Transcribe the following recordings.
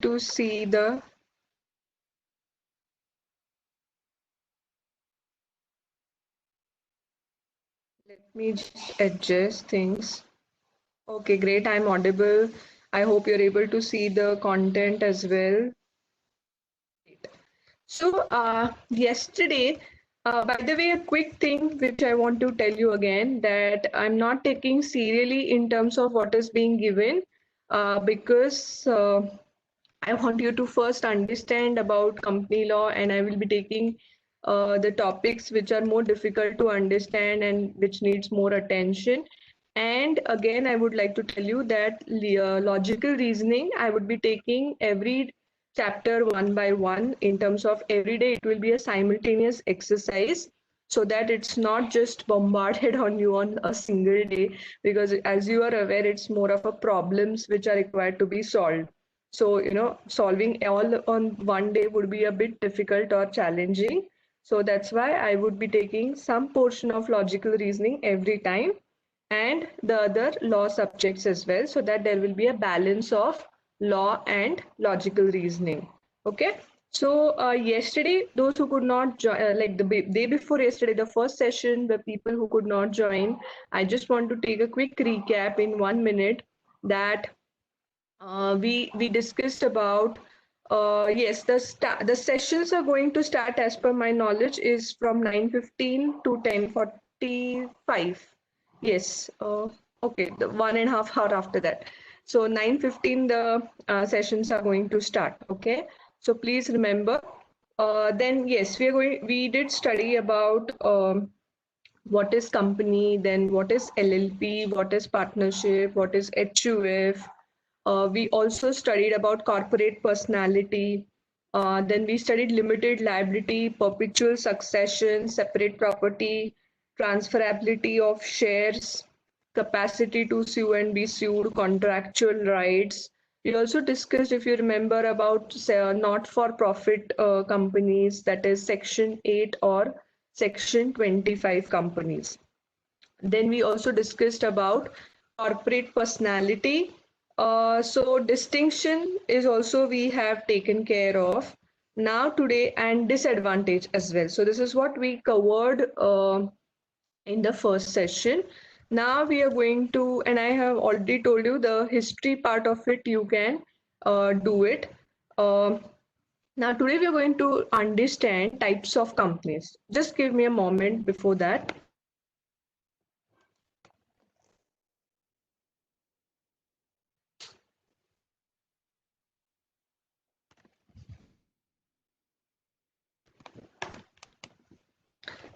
to see the let me just adjust things. Okay, great. I'm audible. I hope you're able to see the content as well. So, yesterday, by the way, a quick thing which I want to tell you again that I'm not taking seriously in terms of what is being given because I want you to first understand about company law, and I will be taking the topics which are more difficult to understand and which needs more attention. And again, I would like to tell you that logical reasoning, I would be taking every chapter one by one in terms of every day. It will be a simultaneous exercise so that it's not just bombarded on you on a single day, because as you are aware, it's more of a problems which are required to be solved. So, solving all on one day would be a bit difficult or challenging. So that's why I would be taking some portion of logical reasoning every time and the other law subjects as well, so that there will be a balance of law and logical reasoning. Okay. So yesterday, those who could not join, like the day before yesterday, the first session, the people who could not join, I just want to take a quick recap in 1 minute that we discussed about yes, the sessions are going to start, as per my knowledge, is from 9:15 to 10:45. Yes. Okay, the 1.5 hour after that. So 9:15 the sessions are going to start. Okay. So please remember. Then yes, we did study about what is company, then what is LLP, what is partnership, what is HUF. We also studied about corporate personality. Then we studied limited liability, perpetual succession, separate property, transferability of shares, capacity to sue and be sued, contractual rights. We also discussed, if you remember, about not-for-profit companies, that is Section 8 or Section 25 companies. Then we also discussed about corporate personality. So distinction is also we have taken care of now today, and disadvantage as well. So this is what we covered in the first session. Now we are going to, and I have already told you the history part of it, you can do it. Now today we are going to understand types of companies. Just give me a moment before that.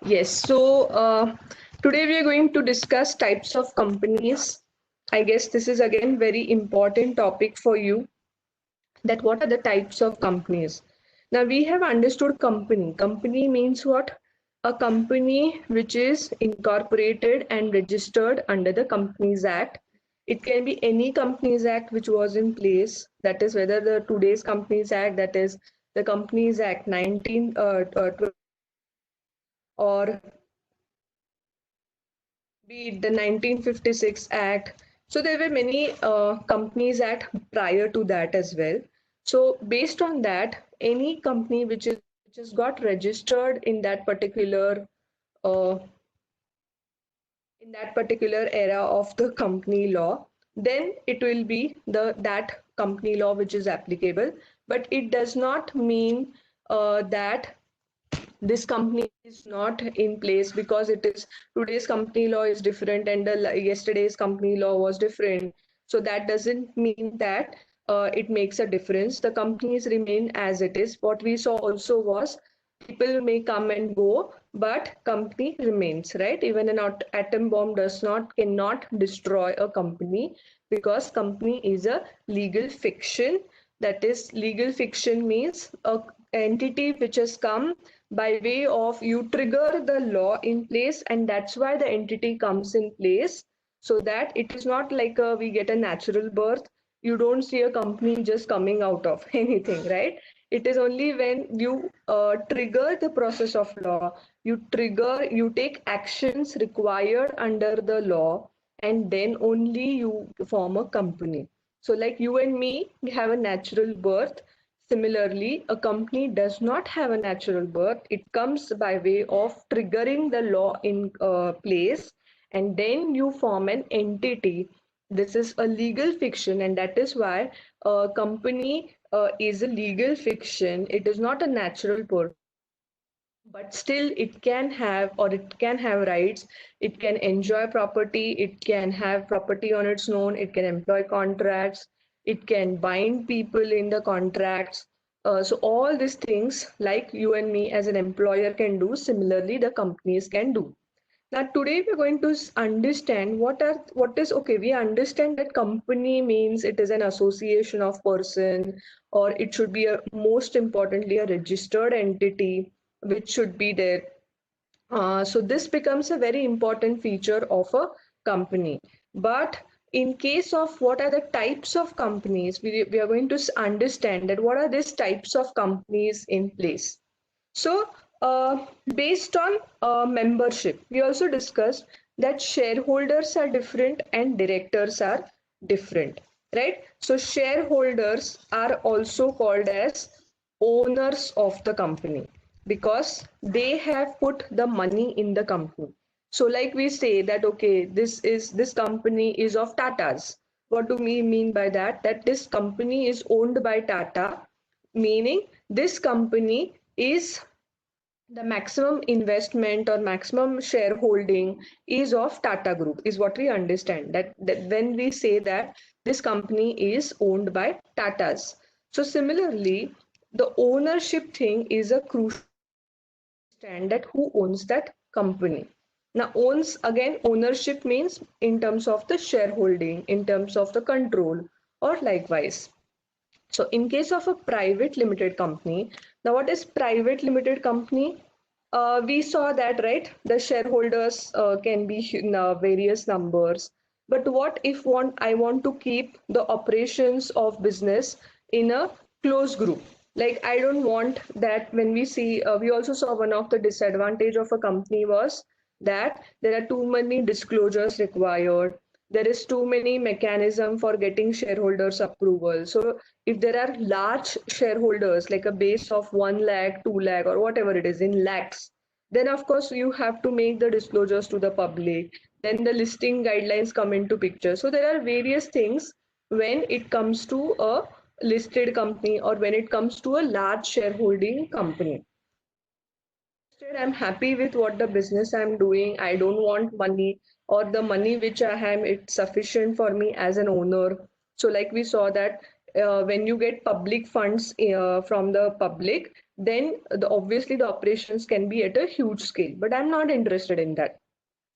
Yes, so today we are going to discuss types of companies. I guess this is again very important topic for you, that what are the types of companies. Now we have understood company. Company means what? A company which is incorporated and registered under the Companies Act. It can be any Companies Act which was in place, that is whether the today's Companies Act, that is the Companies Act 19 or be it the 1956 Act. So there were many Companies Act prior to that as well. So based on that, any company which has got registered uh, in that particular era of the company law, then it will be that company law which is applicable. But it does not mean that this company is not in place, because it is today's company law is different and yesterday's company law was different. So that doesn't mean that it makes a difference. The companies remain as it is. What we saw also was people may come and go, but company remains, right? Even an atom bomb cannot destroy a company, because company is a legal fiction. That is, legal fiction means a entity which has come by way of, you trigger the law in place, and that's why the entity comes in place. So that it is not like we get a natural birth. You don't see a company just coming out of anything, right? It is only when you trigger the process of law, you take actions required under the law, and then only you form a company. So like you and me, we have a natural birth. Similarly, a company does not have a natural birth. It comes by way of triggering the law in place, and then you form an entity. This is a legal fiction, and that is why a company is a legal fiction. It is not a natural person, but still it can have, or it can have rights. It can enjoy property, it can have property on its own, it can employ contracts, it can bind people in the contracts. So all these things, like you and me as an employer can do, similarly the companies can do. Now today we're going to understand what is okay. We understand that company means it is an association of person, or it should be a, most importantly, a registered entity which should be there. So this becomes a very important feature of a company. But in case of what are the types of companies, we are going to understand that what are these types of companies in place. So, based on membership, we also discussed that shareholders are different and directors are different, right? So, shareholders are also called as owners of the company because they have put the money in the company. So, like we say that, okay, this company is of Tata's. What do we mean by that? That this company is owned by Tata, meaning this company is the maximum investment or maximum shareholding is of Tata Group, is what we understand. That when we say that this company is owned by Tatas. So similarly, the ownership thing is a crucial understand that who owns that company. Now, owns again, ownership means in terms of the shareholding, in terms of the control, or likewise. So in case of a private limited company, now what is private limited company? We saw that, right? The shareholders can be in various numbers. But what if I want to keep the operations of business in a closed group? Like I don't want that when we see, we also saw one of the disadvantage of a company was that there are too many disclosures required. There is too many mechanism for getting shareholders approval. So if there are large shareholders like a base of 1 lakh, 2 lakh, or whatever it is in lakhs, then of course you have to make the disclosures to the public. Then the listing guidelines come into picture. So there are various things when it comes to a listed company or when it comes to a large shareholding company. I'm happy with what the business I'm doing. I don't want money, or the money which I have, it's sufficient for me as an owner. So, like we saw that when you get public funds from the public, then obviously the operations can be at a huge scale. But I'm not interested in that.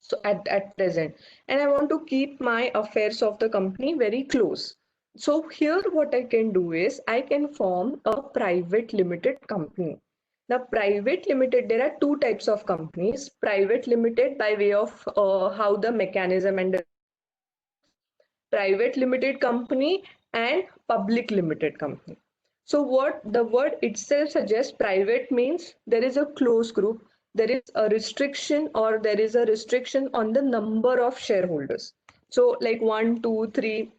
So at present, and I want to keep my affairs of the company very close. So here what I can do is I can form a private limited company. Now private limited, there are two types of companies. Private limited by way of how the mechanism and the private limited company and public limited company. So what the word itself suggests, private means there is a closed group, there is a restriction or there is a restriction on the number of shareholders. So like one, two, three.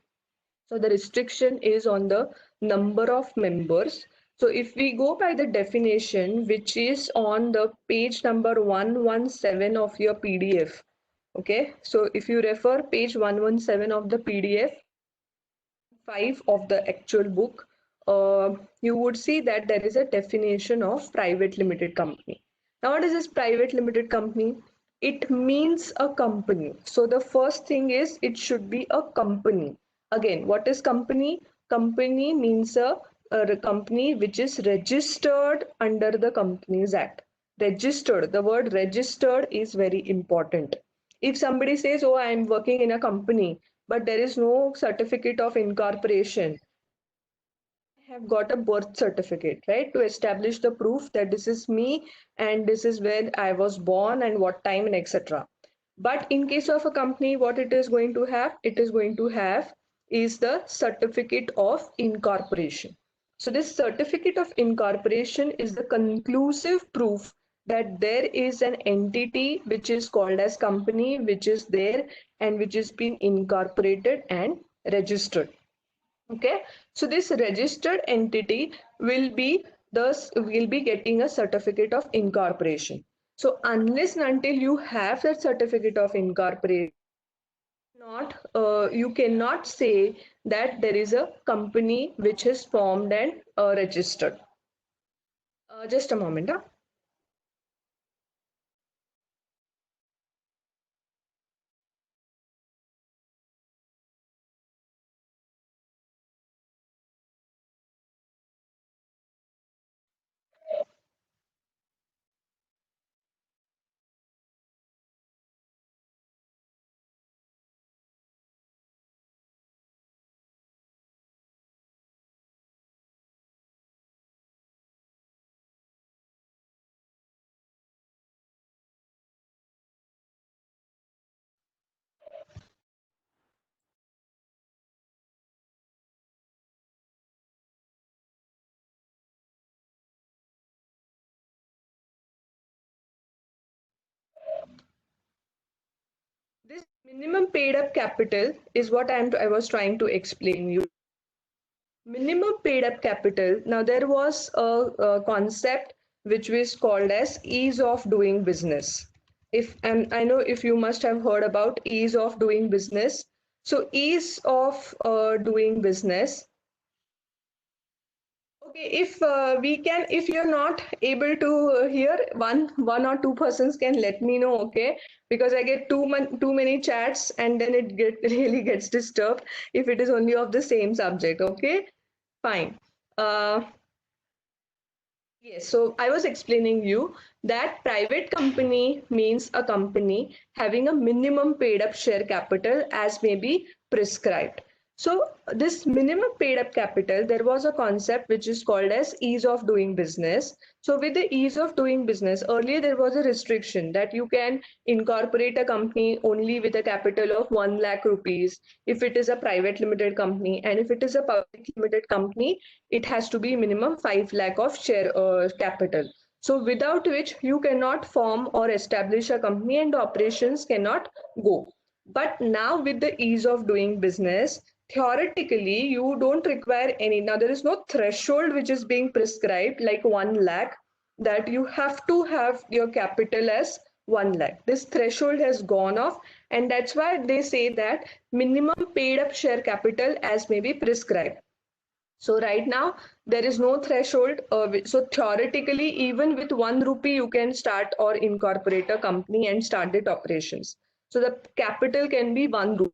So the restriction is on the number of members. So if we go by the definition, which is on the page number 117 of your PDF. Okay, so if you refer page 117 of the PDF, 5 of the actual book, you would see that there is a definition of private limited company. Now, what is this private limited company? It means a company. So the first thing is it should be a company. Again, what is company? Company means a company which is registered under the Companies Act. Registered, the word registered is very important. If somebody says, oh, I'm working in a company, but there is no certificate of incorporation, I have got a birth certificate, right, to establish the proof that this is me and this is where I was born and what time and etc. But in case of a company, what it is going to have, it is going to have is the certificate of incorporation. So this certificate of incorporation is the conclusive proof that there is an entity which is called as company, which is there and which is being incorporated and registered. Okay, so this registered entity will be getting a certificate of incorporation. So unless and until you have that certificate of incorporation, not you cannot say that there is a company which is formed and registered. Just a moment. This minimum paid up capital is what I was trying to explain you. Minimum paid up capital. Now there was a concept which was called as ease of doing business. If and I know if you must have heard about ease of doing business. So ease of doing business. Okay, if you're not able to hear, one or two persons can let me know, okay? Because I get too many chats and then it really gets disturbed if it is only of the same subject, okay? Fine. Uh, Yes, so I was explaining you that private company means a company having a minimum paid up share capital as may be prescribed. So this minimum paid up capital, there was a concept which is called as ease of doing business. So with the ease of doing business, earlier there was a restriction that you can incorporate a company only with a capital of 1 lakh rupees if it is a private limited company, and if it is a public limited company, it has to be minimum 5 lakh of share capital. So without which you cannot form or establish a company and operations cannot go. But now with the ease of doing business, theoretically you don't require any. Now there is no threshold which is being prescribed like 1 lakh, that you have to have your capital as 1 lakh. This threshold has gone off, and that's why they say that minimum paid up share capital as may be prescribed. So right now there is no threshold. So theoretically, even with 1 rupee, you can start or incorporate a company and start it operations. So the capital can be 1 rupee.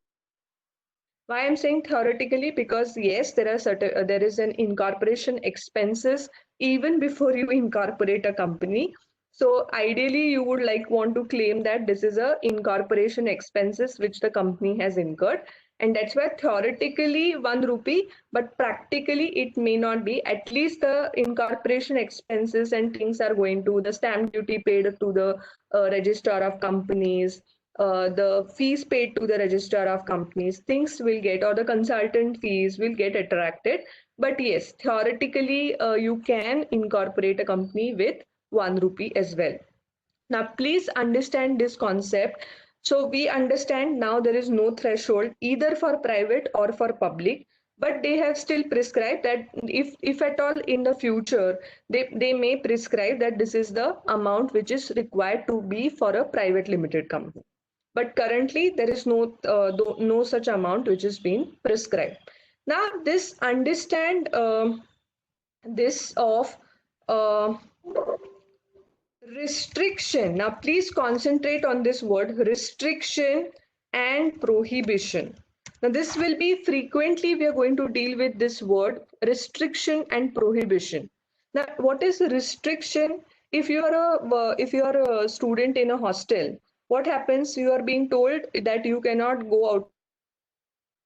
Why I'm saying theoretically? Because yes, there is an incorporation expenses even before you incorporate a company. So ideally, you would like want to claim that this is a incorporation expenses which the company has incurred, and that's why theoretically 1 rupee, but practically it may not be. At least the incorporation expenses and things are going to the stamp duty paid to the registrar of companies, the fees paid to the registrar of companies, things will get, or the consultant fees will get attracted. But yes, theoretically, you can incorporate a company with 1 rupee as well. Now, please understand this concept. So, we understand now there is no threshold either for private or for public, but they have still prescribed that if at all in the future they may prescribe that this is the amount which is required to be for a private limited company, but currently there is no such amount which is being prescribed. Now this understand this of uh, restriction. Now please concentrate on this word restriction and prohibition. Now this will be frequently we are going to deal with this word restriction and prohibition. Now what is restriction? If you are a student in a hostel, what happens? You are being told that you cannot go out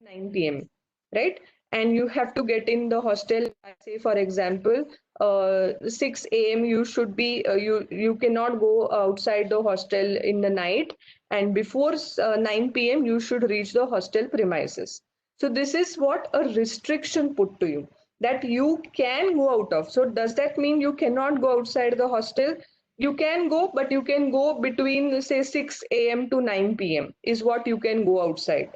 9 p.m., right? And you have to get in the hostel, say for example, 6 a.m. You should be, you cannot go outside the hostel in the night, and before 9 p.m. you should reach the hostel premises. So this is what a restriction put to you, that you can go out of. So does that mean you cannot go outside the hostel? You can go, but you can go between say 6 a.m. to 9 p.m. is what you can go outside.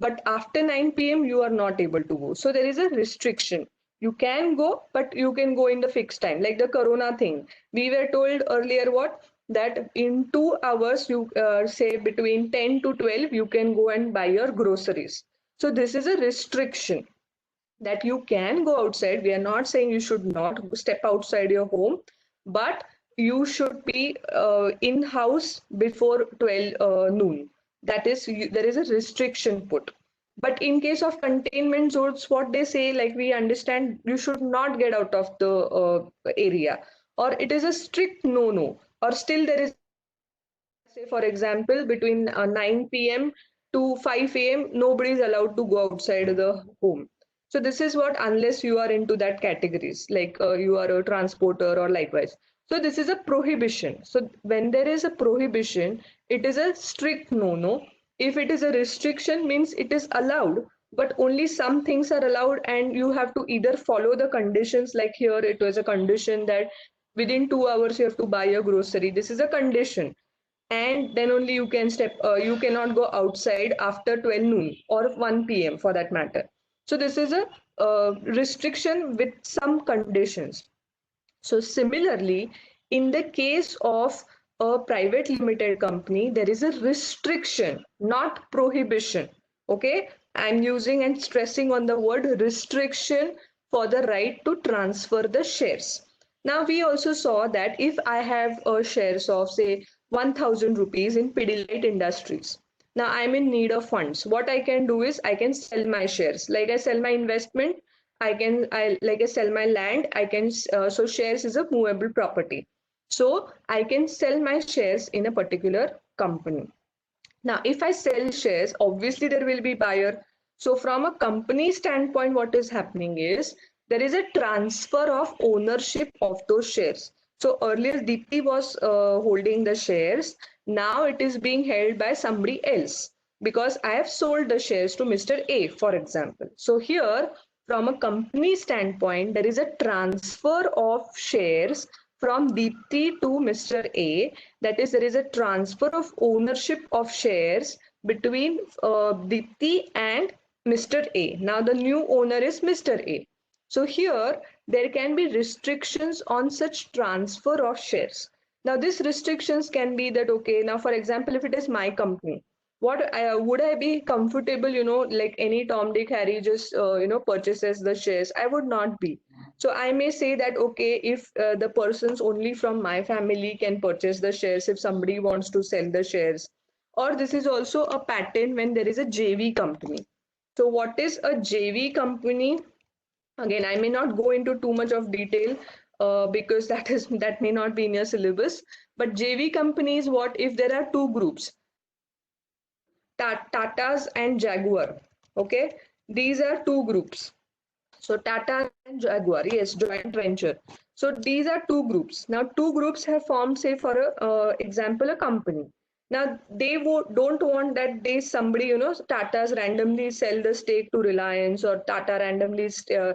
but after 9 p.m. you are not able to go. So there is a restriction. You can go, but you can go in the fixed time, like the corona thing. We were told earlier what? That in 2 hours, you say between 10 to 12, you can go and buy your groceries. So this is a restriction that you can go outside. We are not saying you should not step outside your home, but you should be in house before 12 noon. That is, there is a restriction put. But in case of containment zones, what they say, like we understand, you should not get out of the area, or it is a strict no-no, or still there is, say for example, between 9 p.m. to 5 a.m., nobody is allowed to go outside the home. So this is what, unless you are into that categories, like you are a transporter or likewise. So this is a prohibition. So when there is a prohibition, it is a strict no-no. If it is a restriction, means it is allowed, but only some things are allowed, and you have to either follow the conditions. Like here, it was a condition that within 2 hours you have to buy a grocery. This is a condition, and then only you can step, you cannot go outside after 12 noon or 1 p.m. for that matter. So this is a restriction with some conditions. So similarly, in the case of a private limited company, there is a restriction, not prohibition. Okay, I'm using and stressing on the word restriction for the right to transfer the shares. Now we also saw that if I have shares of say 1000 rupees in Pidilite Industries. Now I'm in need of funds. What I can do is I can sell my shares. Like I sell my investment, I sell my land. I can so shares is a movable property. So I can sell my shares in a particular company. Now, if I sell shares, obviously there will be buyer. So from a company standpoint, what is happening is there is a transfer of ownership of those shares. So earlier Deepti was holding the shares. Now it is being held by somebody else because I have sold the shares to Mr. A, for example. So here, from a company standpoint, there is a transfer of shares from Deepti to Mr. A. That is, there is a transfer of ownership of shares between Deepti and Mr. A. Now the new owner is Mr. A. So here there can be restrictions on such transfer of shares. Now these restrictions can be that, okay, now for example, if it is my company, what would I be comfortable, like any Tom, Dick, Harry just, purchases the shares? I would not be. So I may say that, okay, if the persons only from my family can purchase the shares, if somebody wants to sell the shares, or this is also a pattern when there is a JV company. So what is a JV company? Again, I may not go into too much of detail because that may not be in your syllabus. But JV companies, what if there are two groups? Tatas and Jaguar. Okay, these are two groups. So Tata and Jaguar, yes, joint venture. So these are two groups. Now two groups have formed, say for a example, a company. Now they don't want that they somebody, Tata's randomly sell the stake to Reliance, or Tata randomly sell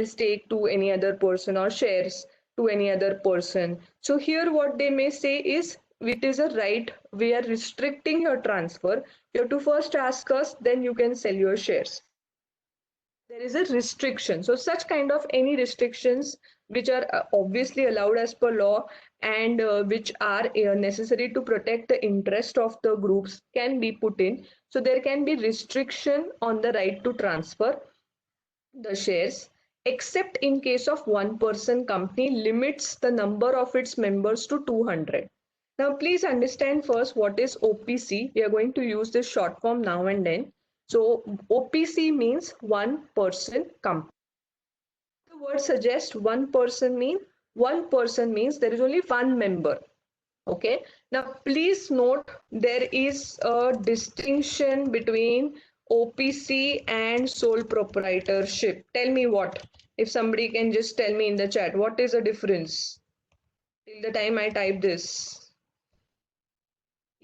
stake to any other person, or shares to any other person. So here what they may say is, it is a right, we are restricting your transfer. You have to first ask us, then you can sell your shares. There is a restriction. So such kind of any restrictions which are obviously allowed as per law, and which are necessary to protect the interest of the groups can be put in. So there can be restriction on the right to transfer the shares, except in case of one person company limits the number of its members to 200. Now, please understand first what is OPC. We are going to use this short form now and then. So, OPC means one person company. The word suggests one person means there is only one member. Okay. Now, please note there is a distinction between OPC and sole proprietorship. Tell me what? If somebody can just tell me in the chat, what is the difference? Till the time I type this.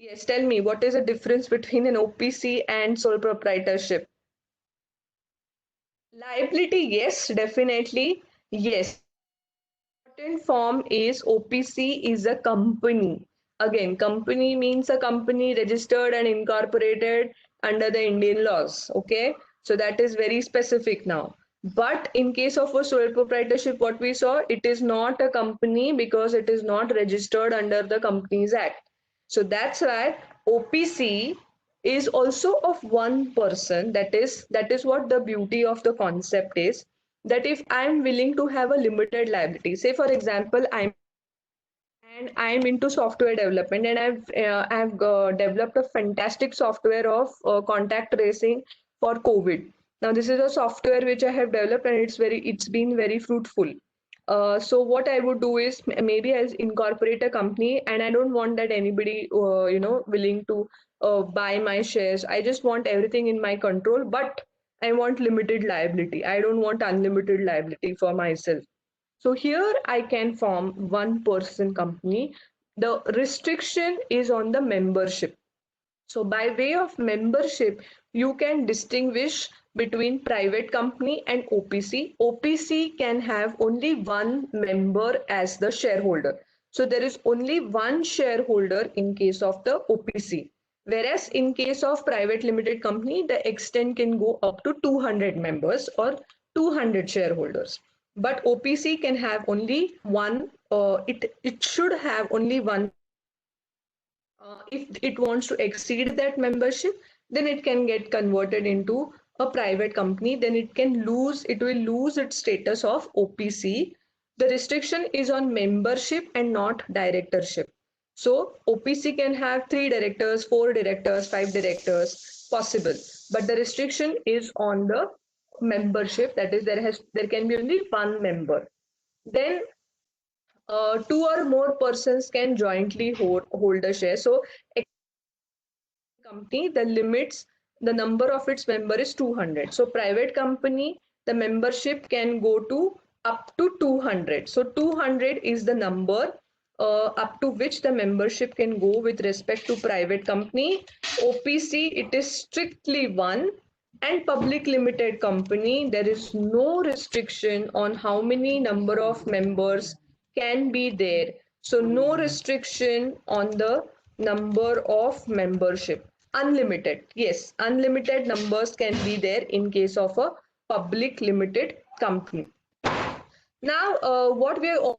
Yes, tell me what is the difference between an OPC and sole proprietorship? Liability, yes, definitely. Yes. Important form is OPC is a company. Again, company means a company registered and incorporated. under the Indian laws. Okay, so that is very specific now. But in case of a sole proprietorship, what we saw, it is not a company because it is not registered under the Companies Act. So that's why OPC is also of one person. That is what the beauty of the concept is. That if I'm willing to have a limited liability, say for example, I'm into software development, and I've developed a fantastic software of contact tracing for COVID. Now this is a software which I have developed, and it's been very fruitful. So what I would do is maybe I'll incorporate a company, and I don't want that anybody willing to buy my shares. I just want everything in my control, but I want limited liability. I don't want unlimited liability for myself. So here I can form one person company. The restriction is on the membership. So by way of membership, you can distinguish between private company and OPC. OPC can have only one member as the shareholder. So there is only one shareholder in case of the OPC. Whereas in case of private limited company, the extent can go up to 200 members or 200 shareholders. But OPC can have only one, it should have only one. If it wants to exceed that membership, then it can get converted into a private company. Then it will lose its status of OPC. The restriction is on membership and not directorship. So OPC can have 3 directors, 4 directors, 5 directors possible, but the restriction is on the membership. That is, there can be only one member. Then two or more persons can jointly hold a share. So company, the limits, the number of its member is 200. So private company, the membership can go to up to 200. So 200 is the number up to which the membership can go with respect to private company. OPC, it is strictly one. And public limited company, there is no restriction on how many number of members can be there. So no restriction on the number of membership. Unlimited, yes, unlimited numbers can be there in case of a public limited company. Now what we are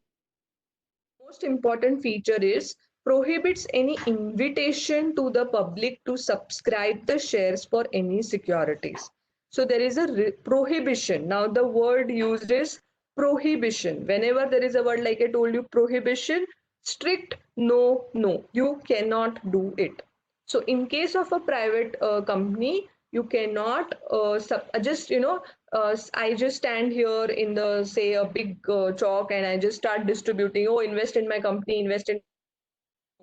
most important feature is prohibits any invitation to the public to subscribe the shares for any securities. So there is a prohibition. Now the word used is prohibition. Whenever there is a word like I told you, prohibition, strict, no, no, you cannot do it. So in case of a private company, you cannot just I just stand here in the say a big chalk and I just start distributing. Oh, invest in my company, invest in.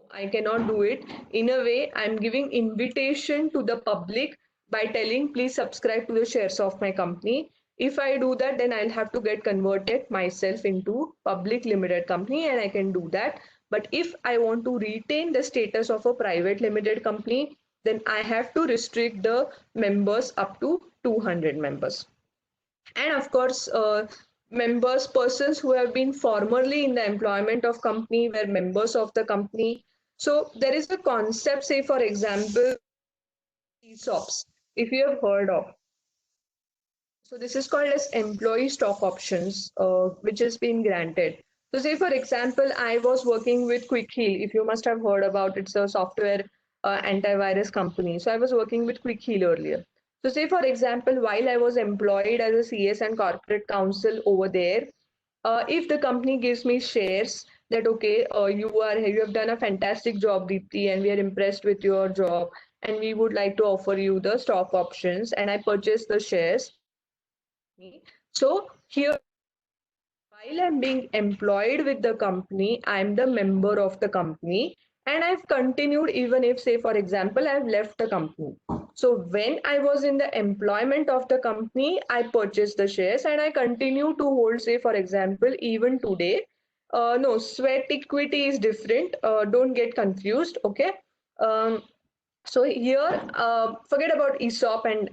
I cannot do it. In a way, I'm giving invitation to the public by telling, please subscribe to the shares of my company. If I do that, then I'll have to get converted myself into public limited company, and I can do that. But if I want to retain the status of a private limited company, then I have to restrict the members up to 200 members. And of course, persons who have been formerly in the employment of company were members of the company. So there is a concept, say for example, ESOPs, if you have heard of. So this is called as employee stock options, which has been granted. So say for example, I was working with Quick Heal. If you must have heard about, it's a software antivirus company. So I was working with Quick Heal earlier. So say for example, while I was employed as a CS and corporate counsel over there, if the company gives me shares that okay, you have done a fantastic job, Deepti, and we are impressed with your job, and we would like to offer you the stock options, and I purchase the shares. So here, while I'm being employed with the company, I'm the member of the company, and I've continued even if, say, for example, I've left the company. So when I was in the employment of the company, I purchased the shares and I continue to hold, say, for example, even today. No, sweat equity is different. Don't get confused, okay? So here, forget about ESOP and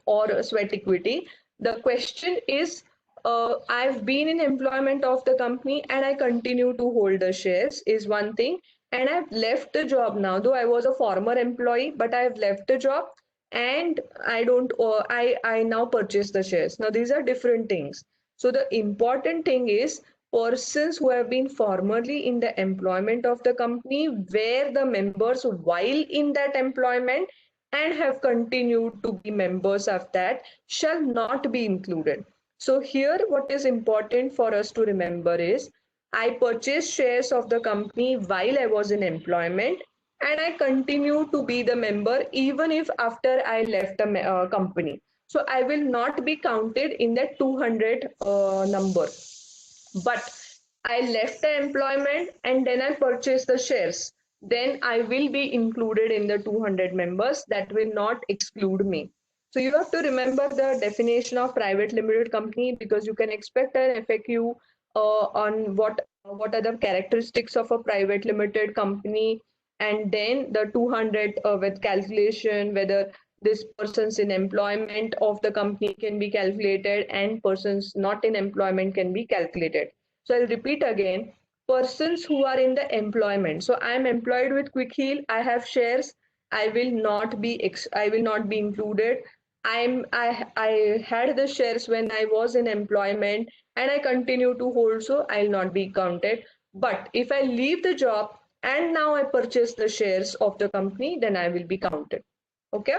or sweat equity. The question is, I've been in employment of the company and I continue to hold the shares is one thing. And I've left the job now, though I was a former employee, but I've left the job. and I don't I now purchase the shares. Now these are different things. So the important thing is persons who have been formerly in the employment of the company were the members while in that employment and have continued to be members of that shall not be included. So here what is important for us to remember is I purchased shares of the company while I was in employment and I continue to be the member even if after I left the company. So I will not be counted in that 200 number. But I left the employment and then I purchased the shares. Then I will be included in the 200 members. That will not exclude me. So you have to remember the definition of private limited company because you can expect an FAQ on what are the characteristics of a private limited company, and then the 200 with calculation whether this persons in employment of the company can be calculated and persons not in employment can be calculated. So I'll repeat again, persons who are in the employment. So I am employed with Quick Heal, I have shares, I will not be included. I had the shares when I was in employment and I continue to hold, so I'll not be counted. But if I leave the job and now I purchase the shares of the company, then I will be counted. Okay.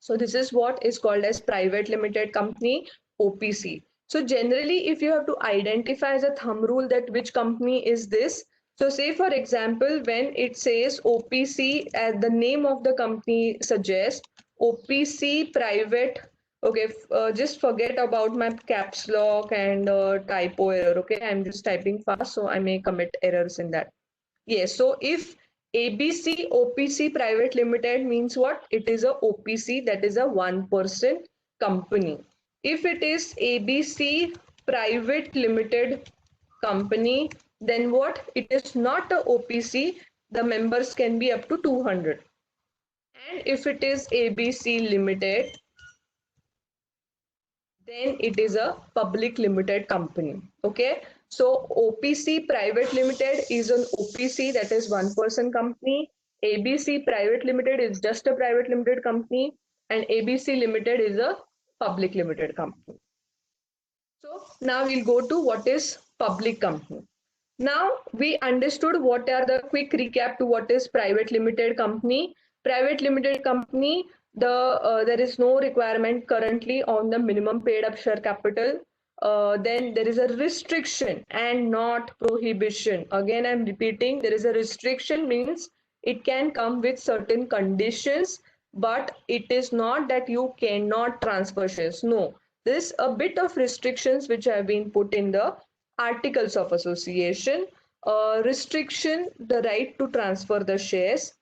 So this is what is called as private limited company, OPC. So generally, if you have to identify as a thumb rule that which company is this, so say for example, when it says OPC, as the name of the company suggests, OPC private, okay, just forget about my caps lock and typo error, okay, I'm just typing fast, so I may commit errors in that. Yes, so if ABC OPC Private Limited means what? It is a OPC, that is a one-person company. If it is ABC Private Limited Company, then what? It is not a OPC, the members can be up to 200. And if it is ABC Limited, then it is a public limited company. Okay, so OPC Private Limited is an OPC, that is one person company. ABC Private Limited is just a private limited company, and ABC Limited is a public limited company. So now we'll go to what is public company. Now we understood what are the quick recap to what is private limited company. Private limited company, there is no requirement currently on the minimum paid up share capital. Then there is a restriction and not prohibition. Again, I'm repeating, there is a restriction means it can come with certain conditions, but it is not that you cannot transfer shares. No, there's a bit of restrictions which have been put in the articles of association. Restriction the right to transfer the shares,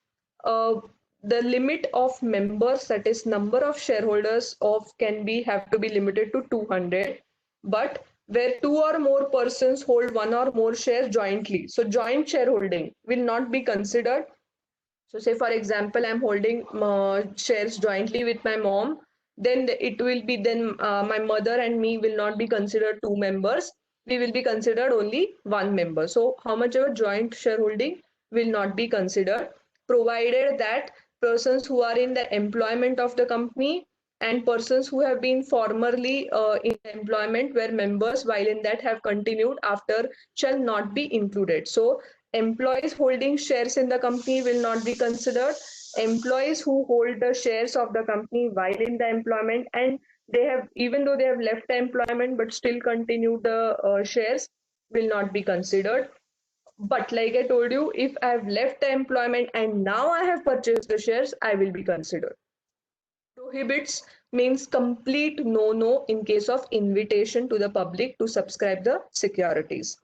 uh, the limit of members, that is number of shareholders of can be have to be limited to 200, but where two or more persons hold one or more shares jointly, so joint shareholding will not be considered. So say for example, I'm holding shares jointly with my mom, then it will be then my mother and me will not be considered two members. We will be considered only one member. So how much of a joint shareholding will not be considered, provided that persons who are in the employment of the company and persons who have been formerly in employment where members while in that have continued after shall not be included. So employees holding shares in the company will not be considered. Employees who hold the shares of the company while in the employment and they have, even though they have left the employment but still continue the shares, will not be considered. But like I told you, if I have left the employment and now I have purchased the shares, I will be considered. Prohibits means complete no-no in case of invitation to the public to subscribe the securities.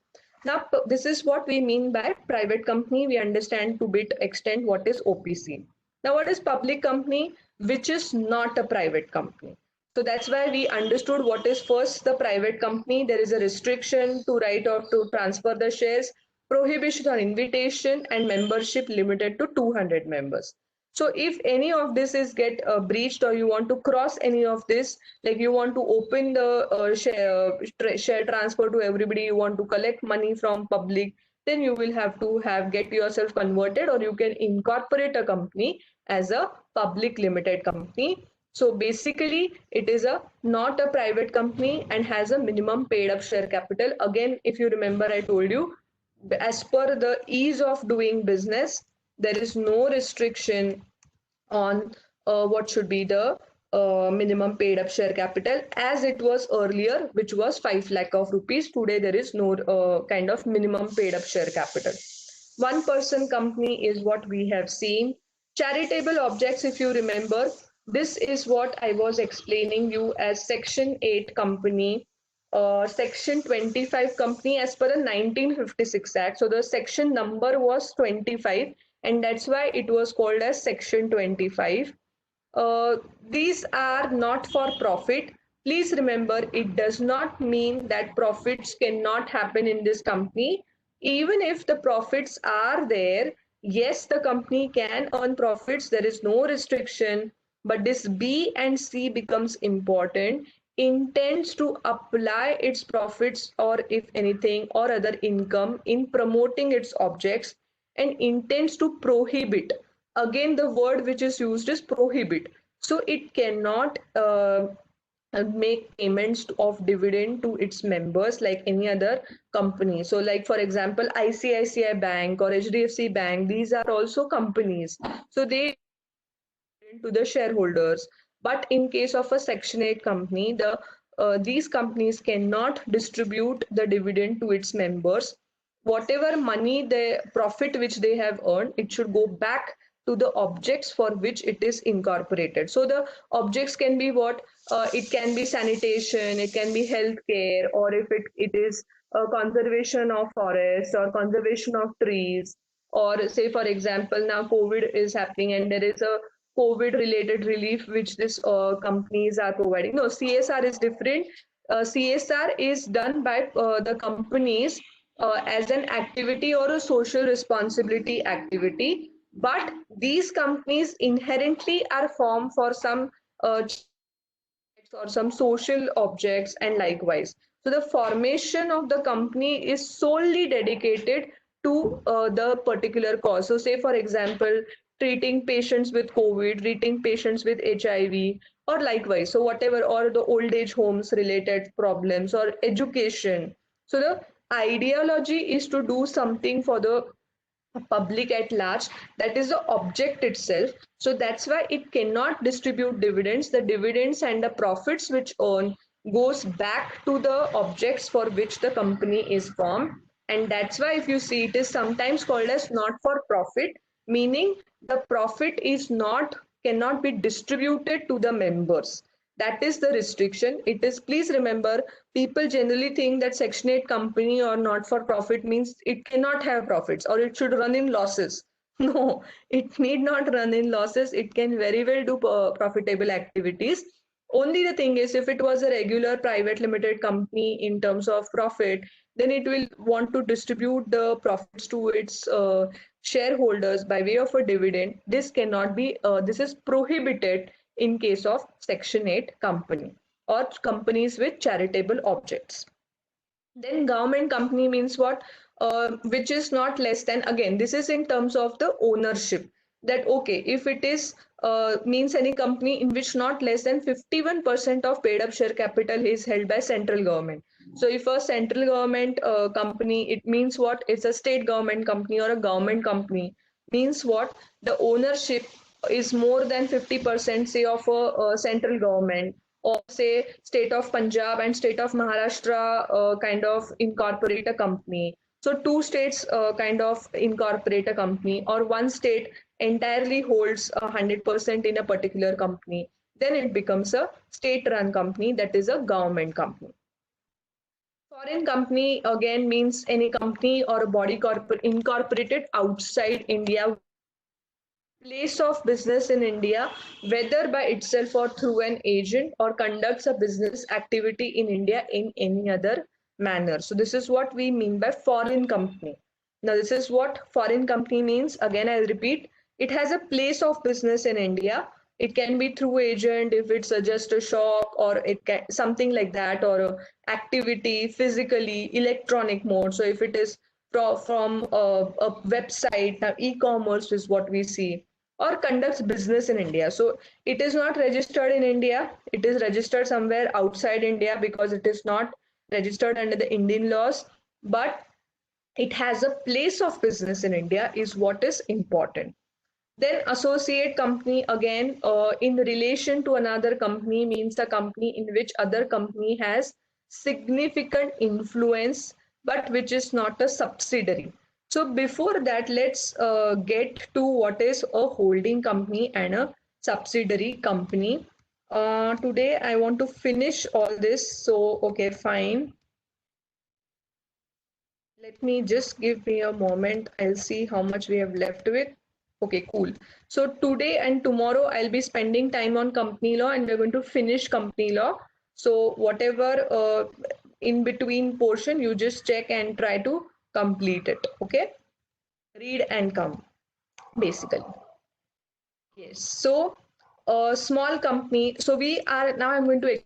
Now, this is what we mean by private company. We understand to bit extent what is OPC. Now, what is public company, which is not a private company? So that's why we understood what is first the private company. There is a restriction to right or to transfer the shares, prohibition on invitation, and membership limited to 200 members. So if any of this is get breached or you want to cross any of this, like you want to open the share transfer to everybody, you want to collect money from public, then you will have to get yourself converted, or you can incorporate a company as a public limited company. So basically, it is a not a private company and has a minimum paid up share capital. Again, if you remember, I told you, as per the ease of doing business, there is no restriction on what should be the minimum paid up share capital as it was earlier, which was 5 lakh of rupees. Today there is no kind of minimum paid up share capital. One person company is what we have seen. Charitable objects, if you remember, this is what I was explaining you as Section 8 company, Section 25 company as per the 1956 Act. So the section number was 25, and that's why it was called as Section 25. These are not for profit. Please remember, it does not mean that profits cannot happen in this company. Even if the profits are there, yes, the company can earn profits. There is no restriction. But this B and C becomes important. Intends to apply its profits, or if anything, or other income in promoting its objects, and intends to prohibit. Again, the word which is used is prohibit. So it cannot make payments of dividend to its members like any other company. So like for example, ICICI Bank or HDFC Bank, these are also companies. So they to the shareholders. But in case of a Section 8 company, these companies cannot distribute the dividend to its members. Whatever money, the profit which they have earned, it should go back to the objects for which it is incorporated. So the objects can be what? It can be sanitation, it can be healthcare, or if it is conservation of forests or conservation of trees, or say for example, now COVID is happening and there is a COVID related relief which this companies are providing. No, CSR is different. CSR is done by the companies as an activity or a social responsibility activity. But these companies inherently are formed for some or some social objects and likewise. So the formation of the company is solely dedicated to the particular cause. So say for example, treating patients with COVID, treating patients with HIV, or likewise. So whatever, or the old age homes related problems or education. So the ideology is to do something for the public at large. That is the object itself. So that's why it cannot distribute dividends. The dividends and the profits which earn goes back to the objects for which the company is formed. And that's why if you see, it is sometimes called as not for profit, meaning the profit is not cannot be distributed to the members. That is the restriction. It is, please remember, people generally think that Section 8 company or not for profit means it cannot have profits or it should run in losses. No, it need not run in losses. It can very well do profitable activities. Only the thing is, if it was a regular private limited company in terms of profit, then it will want to distribute the profits to its shareholders by way of a dividend. This cannot be, this is prohibited in case of Section 8 company or companies with charitable objects. Then government company means what? Which is not less than, again, this is in terms of the ownership. That okay, if it is means any company in which not less than 51% of paid up share capital is held by central government. So if a central government company, it means what? It's a state government company or a government company. Means what? The ownership is more than 50%, say, of a central government, or say state of Punjab and state of Maharashtra kind of incorporate a company. So two states kind of incorporate a company, or one state entirely holds 100% in a particular company. Then it becomes a state-run company, that is a government company. Foreign company again means any company or a body incorporated outside India, place of business in India, whether by itself or through an agent, or conducts a business activity in India in any other manner. So this is what we mean by foreign company. Now this is what foreign company means. Again, I repeat, it has a place of business in India. It can be through agent if it's just a shop, or it can something like that, or a activity physically, electronic mode. So if it is from a website. Now e-commerce is what we see, or conducts business in India. So it is not registered in India, it is registered somewhere outside India because it is not registered under the Indian laws, but it has a place of business in India is what is important. Then associate company, again, in relation to another company, means a company in which other company has significant influence, but which is not a subsidiary. So before that, let's get to what is a holding company and a subsidiary company. Today I want to finish all this. So, okay, fine. Let me just give me a moment. I'll see how much we have left with. Okay, cool. So today and tomorrow I'll be spending time on company law and we're going to finish company law. So whatever in between portion, you just check and try to complete it. Okay. Read and come, basically. Yes. So a small company. So we are now, I'm going to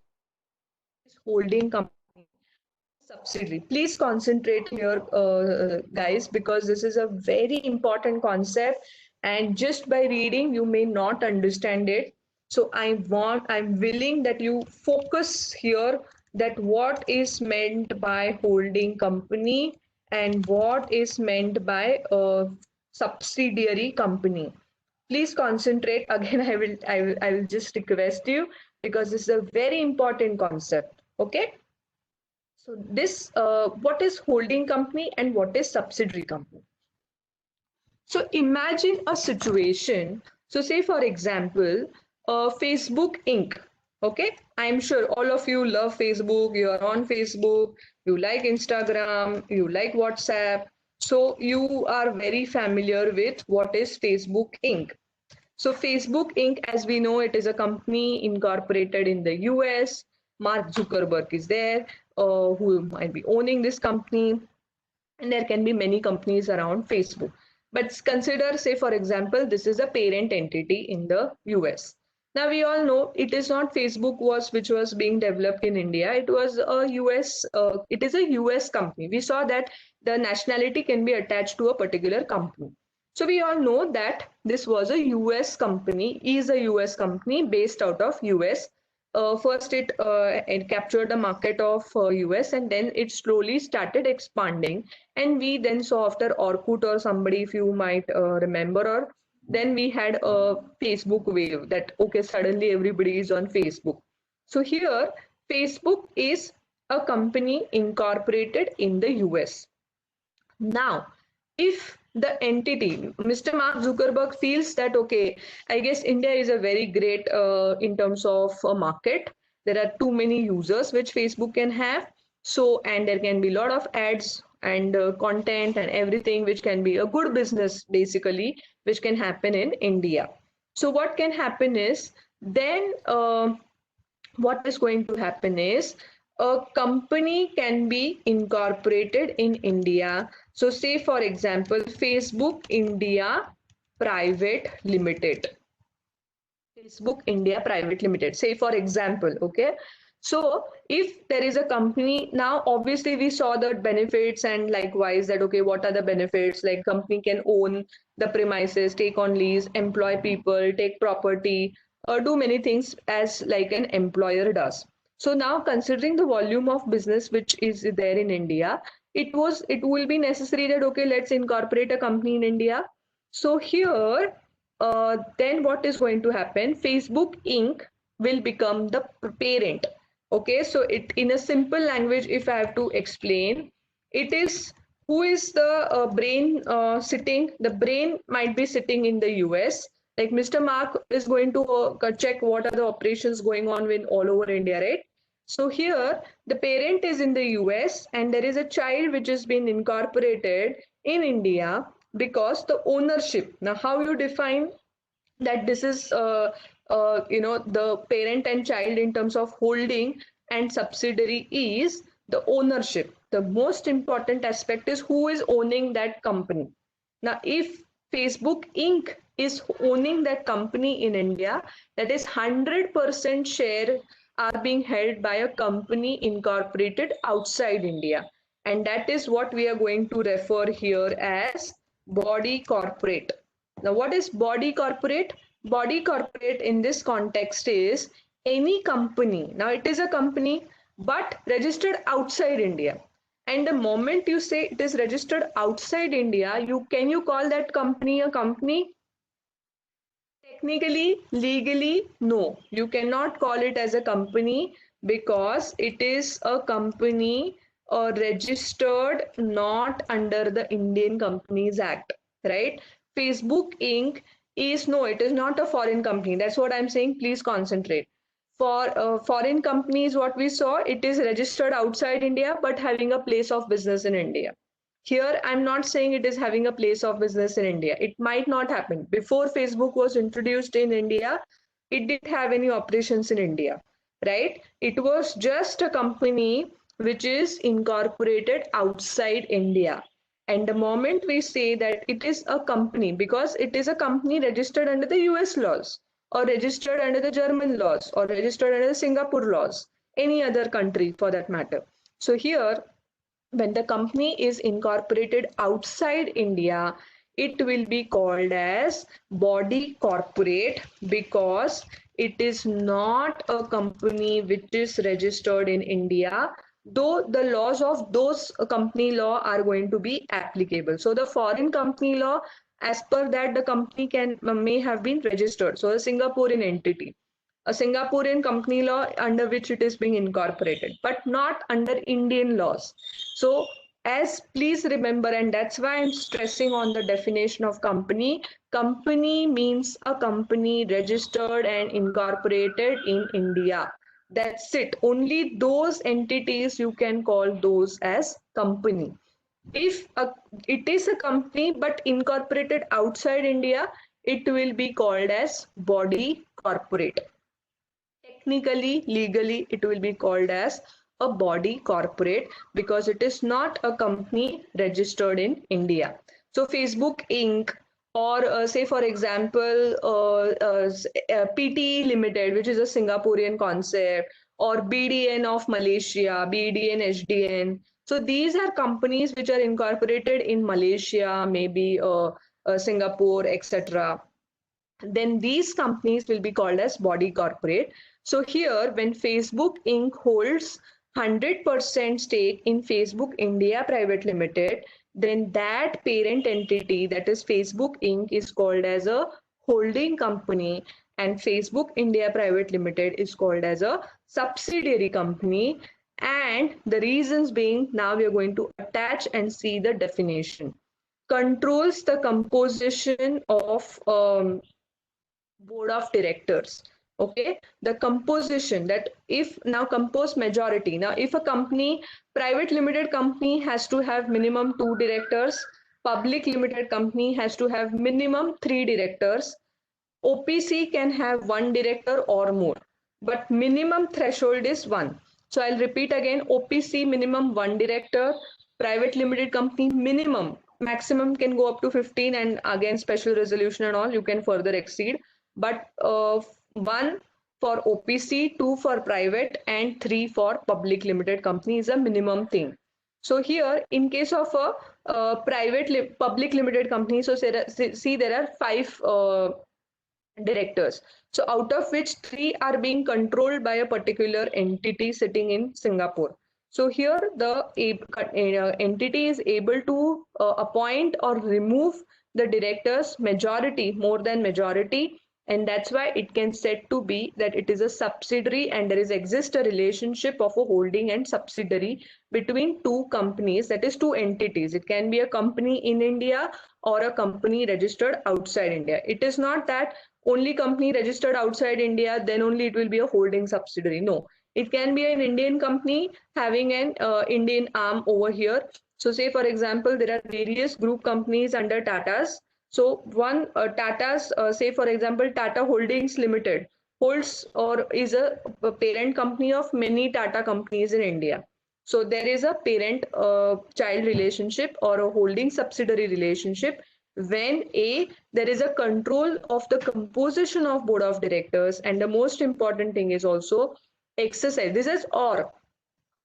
holding company, subsidiary. Please concentrate here, guys, because this is a very important concept, and just by reading, you may not understand it. So I'm willing that you focus here, that what is meant by holding company and what is meant by a subsidiary company. Please concentrate. Again, I will just request you, because this is a very important concept. Okay. So this, what is holding company and what is subsidiary company? So imagine a situation. So say for example, Facebook Inc. Okay, I'm sure all of you love Facebook. You are on Facebook. You like Instagram. You like WhatsApp. So you are very familiar with what is Facebook Inc. So Facebook Inc., as we know, it is a company incorporated in the US. Mark Zuckerberg is there, who might be owning this company, and there can be many companies around Facebook. But consider, say, for example, this is a parent entity in the US. Now we all know it is not Facebook was which was being developed in India. It was a US. It is a US company. We saw that the nationality can be attached to a particular company. So we all know that this was a US company, is a US company based out of US. First, it captured the market of US, and then it slowly started expanding. And we then saw after Orkut or somebody, if you might remember, or then we had a Facebook wave that, okay, suddenly everybody is on Facebook. So here, Facebook is a company incorporated in the US. Now, if the entity, Mr. Mark Zuckerberg feels that, okay, I guess India is a very great in terms of a market. There are too many users which Facebook can have. So, and there can be a lot of ads and content and everything, which can be a good business basically, which can happen in India. So, what can happen is then what is going to happen is a company can be incorporated in India. So say for example, Facebook India Private Limited. Facebook India Private Limited. Say for example, okay. So if there is a company, now obviously we saw the benefits, and likewise that, okay, what are the benefits? Like company can own the premises, take on lease, employ people, take property, do many things as like an employer does. So now considering the volume of business which is there in India, it will be necessary that, okay, let's incorporate a company in India. So here then what is going to happen? Facebook Inc. will become the parent. Okay, so it, in a simple language, if I have to explain, it is who is the brain sitting. The brain might be sitting in the US. Like Mr. Mark is going to check what are the operations going on with all over India, right? So here the parent is in the US and there is a child which has been incorporated in India, because the ownership, now how you define that this is the parent and child in terms of holding, and subsidiary is the ownership. The most important aspect is who is owning that company. Now if Facebook Inc. is owning that company in India, that is 100% share are being held by a company incorporated outside India. And that is what we are going to refer here as body corporate. Now, what is body corporate? Body corporate in this context is any company. Now, it is a company but registered outside India. And the moment you say it is registered outside India, you call that company a company? Technically, legally, no. You cannot call it as a company because it is a company registered not under the Indian Companies Act, right? Facebook Inc. is no, it is not a foreign company. That's what I'm saying. Please concentrate. For foreign companies, what we saw, it is registered outside India but having a place of business in India. Here, I'm not saying it is having a place of business in India. It might not happen. Before Facebook was introduced in India, it didn't have any operations in India, right? It was just a company which is incorporated outside India. And the moment we say that it is a company, because it is a company registered under the US laws, or registered under the German laws, or registered under the Singapore laws, any other country for that matter. So here, when the company is incorporated outside India, it will be called as body corporate because it is not a company which is registered in India, though the laws of those company law are going to be applicable. So the foreign company law, as per that, the company may have been registered. So a Singaporean entity, a Singaporean company law under which it is being incorporated, but not under Indian laws. So, as please remember, and that's why I'm stressing on the definition of company. Company means a company registered and incorporated in India. That's it. Only those entities you can call those as company. If it is a company but incorporated outside India, it will be called as body corporate. Technically, legally, it will be called as a body corporate because it is not a company registered in India. So, Facebook Inc. or say, for example, PT Limited, which is a Singaporean concept, or BDN of Malaysia, BDN HDN. So, these are companies which are incorporated in Malaysia, maybe Singapore, etc. Then these companies will be called as body corporate. So here, when Facebook Inc. holds 100% stake in Facebook India Private Limited, then that parent entity, that is Facebook Inc., is called as a holding company, and Facebook India Private Limited is called as a subsidiary company. And the reasons being, now we are going to attach and see the definition. Controls the composition of board of directors. Okay, the composition, that if now compose majority, now if a company, private limited company, has to have minimum 2 directors, public limited company has to have minimum 3 directors, OPC can have 1 director or more, but minimum threshold is 1. So I'll repeat again: OPC minimum 1 director, private limited company minimum, maximum can go up to 15, and again special resolution and all you can further exceed, but 1 for OPC, 2 for private, and 3 for public limited company is a minimum thing. So here, in case of a public limited company, so see there are 5 directors. So out of which 3 are being controlled by a particular entity sitting in Singapore. So here the entity is able to appoint or remove the directors majority, more than majority, and that's why it can said to be that it is a subsidiary, and there is exist a relationship of a holding and subsidiary between 2 companies, that is 2 entities. It can be a company in India or a company registered outside India. It is not that only company registered outside India, then only it will be a holding subsidiary. No, it can be an Indian company having an Indian arm over here. So say for example, there are various group companies under Tata's. So one Tata's, say for example, Tata Holdings Limited holds or is a parent company of many Tata companies in India. So there is a parent child relationship or a holding subsidiary relationship when there is a control of the composition of board of directors, and the most important thing is also exercise. This is or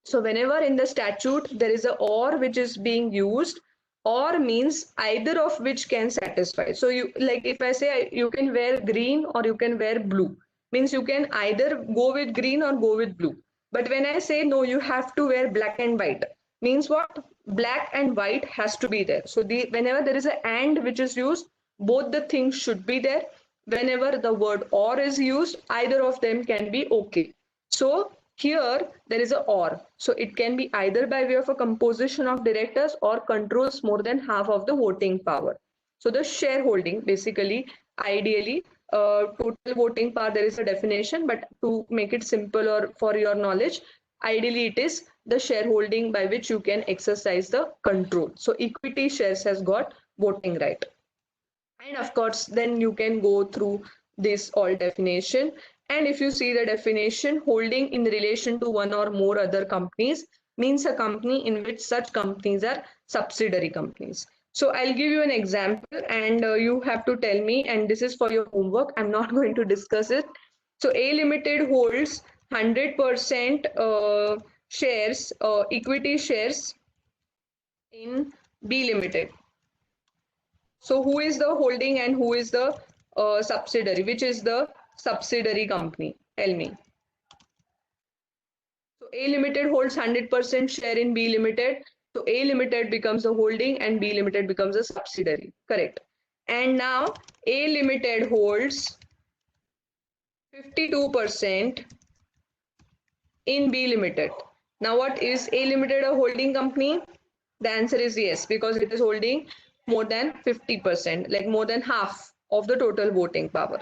So whenever in the statute there is a or which is being used, or means either of which can satisfy. So you, like if I say you can wear green or you can wear blue, means you can either go with green or go with blue. But when I say no, you have to wear black and white, means what? Black and white has to be there. So the whenever there is a and which is used, both the things should be there. Whenever the word or is used, either of them can be okay. So here there is a or. So it can be either by way of a composition of directors or controls more than half of the voting power. So the shareholding, basically, ideally, total voting power, there is a definition, but to make it simple or for your knowledge, ideally it is the shareholding by which you can exercise the control. So equity shares has got voting right. And of course, then you can go through this all definition. And if you see the definition, holding in relation to one or more other companies means a company in which such companies are subsidiary companies. So I'll give you an example and you have to tell me, and this is for your homework. I'm not going to discuss it. So A Limited holds 100% shares, equity shares in B Limited. So who is the holding and who is the subsidiary? Which is the subsidiary company? Tell me. So A Limited holds 100% share in B Limited. So A Limited becomes a holding and B Limited becomes a subsidiary. Correct. And now A Limited holds 52% in B Limited. Now what is A Limited a holding company? The answer is yes, because it is holding more than 50%, like more than half of the total voting power.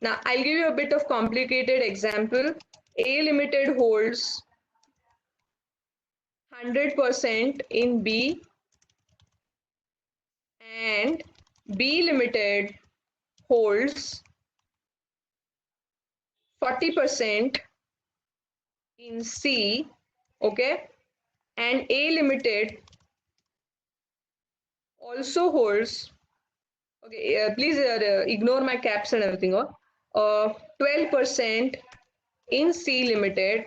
Now I'll give you a bit of complicated example. A Limited holds 100% in B and B Limited holds 40% in C, okay, and A Limited also holds, okay, please ignore my caps and everything, 12% in C Limited.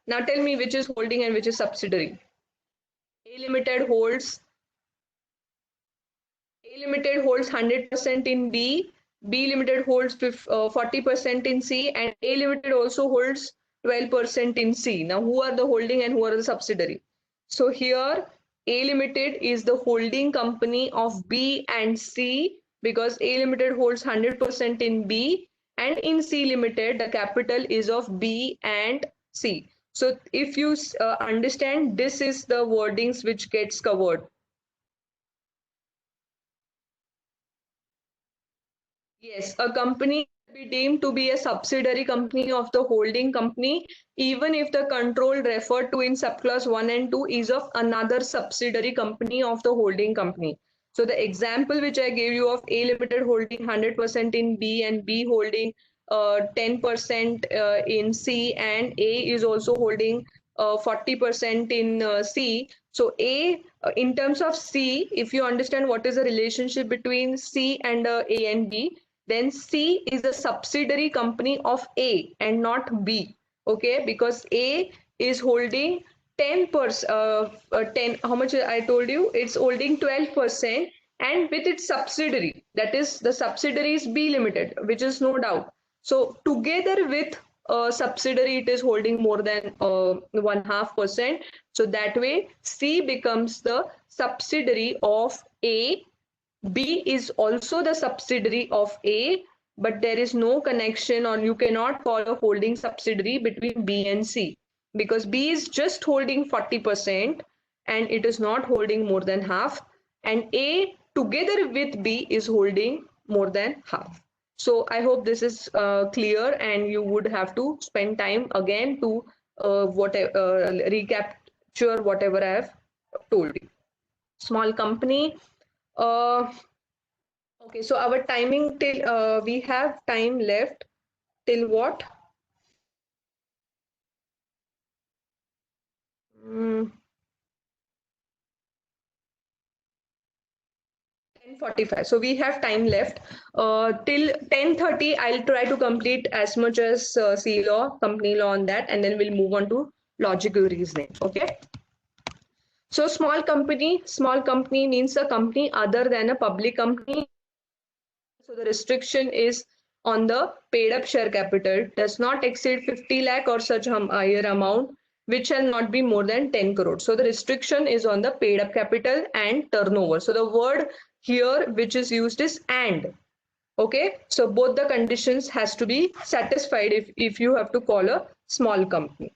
Now tell me which is holding and which is subsidiary. A Limited holds 100% in B, B Limited holds 40% in C, and A Limited also holds 12% in C. Now who are the holding and who are the subsidiary? So here A Limited is the holding company of B and C, because A Limited holds 100% in B, and in C Limited the capital is of B and C. So if you understand, this is the wordings which gets covered. Yes, a company will be deemed to be a subsidiary company of the holding company, even if the control referred to in subclause 1 and 2 is of another subsidiary company of the holding company. So the example which I gave you of A Limited holding 100% in B and B holding 10% in C, and A is also holding 40% in C. So in terms of C, if you understand what is the relationship between C and A and B, then C is a subsidiary company of A and not B. Okay, because A is holding 10%, 10, how much I told you? It's holding 12%, and with its subsidiary, that is the subsidiary is B Limited, which is no doubt. So together with subsidiary, it is holding more than 1/2%. So that way, C becomes the subsidiary of A. B is also the subsidiary of A, but there is no connection, or you cannot call a holding subsidiary between B and C, because B is just holding 40% and it is not holding more than half, and A together with B is holding more than half. So I hope this is clear, and you would have to spend time again to recapture whatever I have told you. Small company. Okay, so our timing till we have time left till what? 10:45. So we have time left till 10:30. I'll try to complete as much as C law, company law on that, and then we'll move on to logical reasoning. Okay. So small company means a company other than a public company. So the restriction is on the paid up share capital does not exceed 50 lakh or such higher amount, which shall not be more than 10 crore. So the restriction is on the paid up capital and turnover. So the word here which is used is and. Okay, so both the conditions has to be satisfied if you have to call a small company.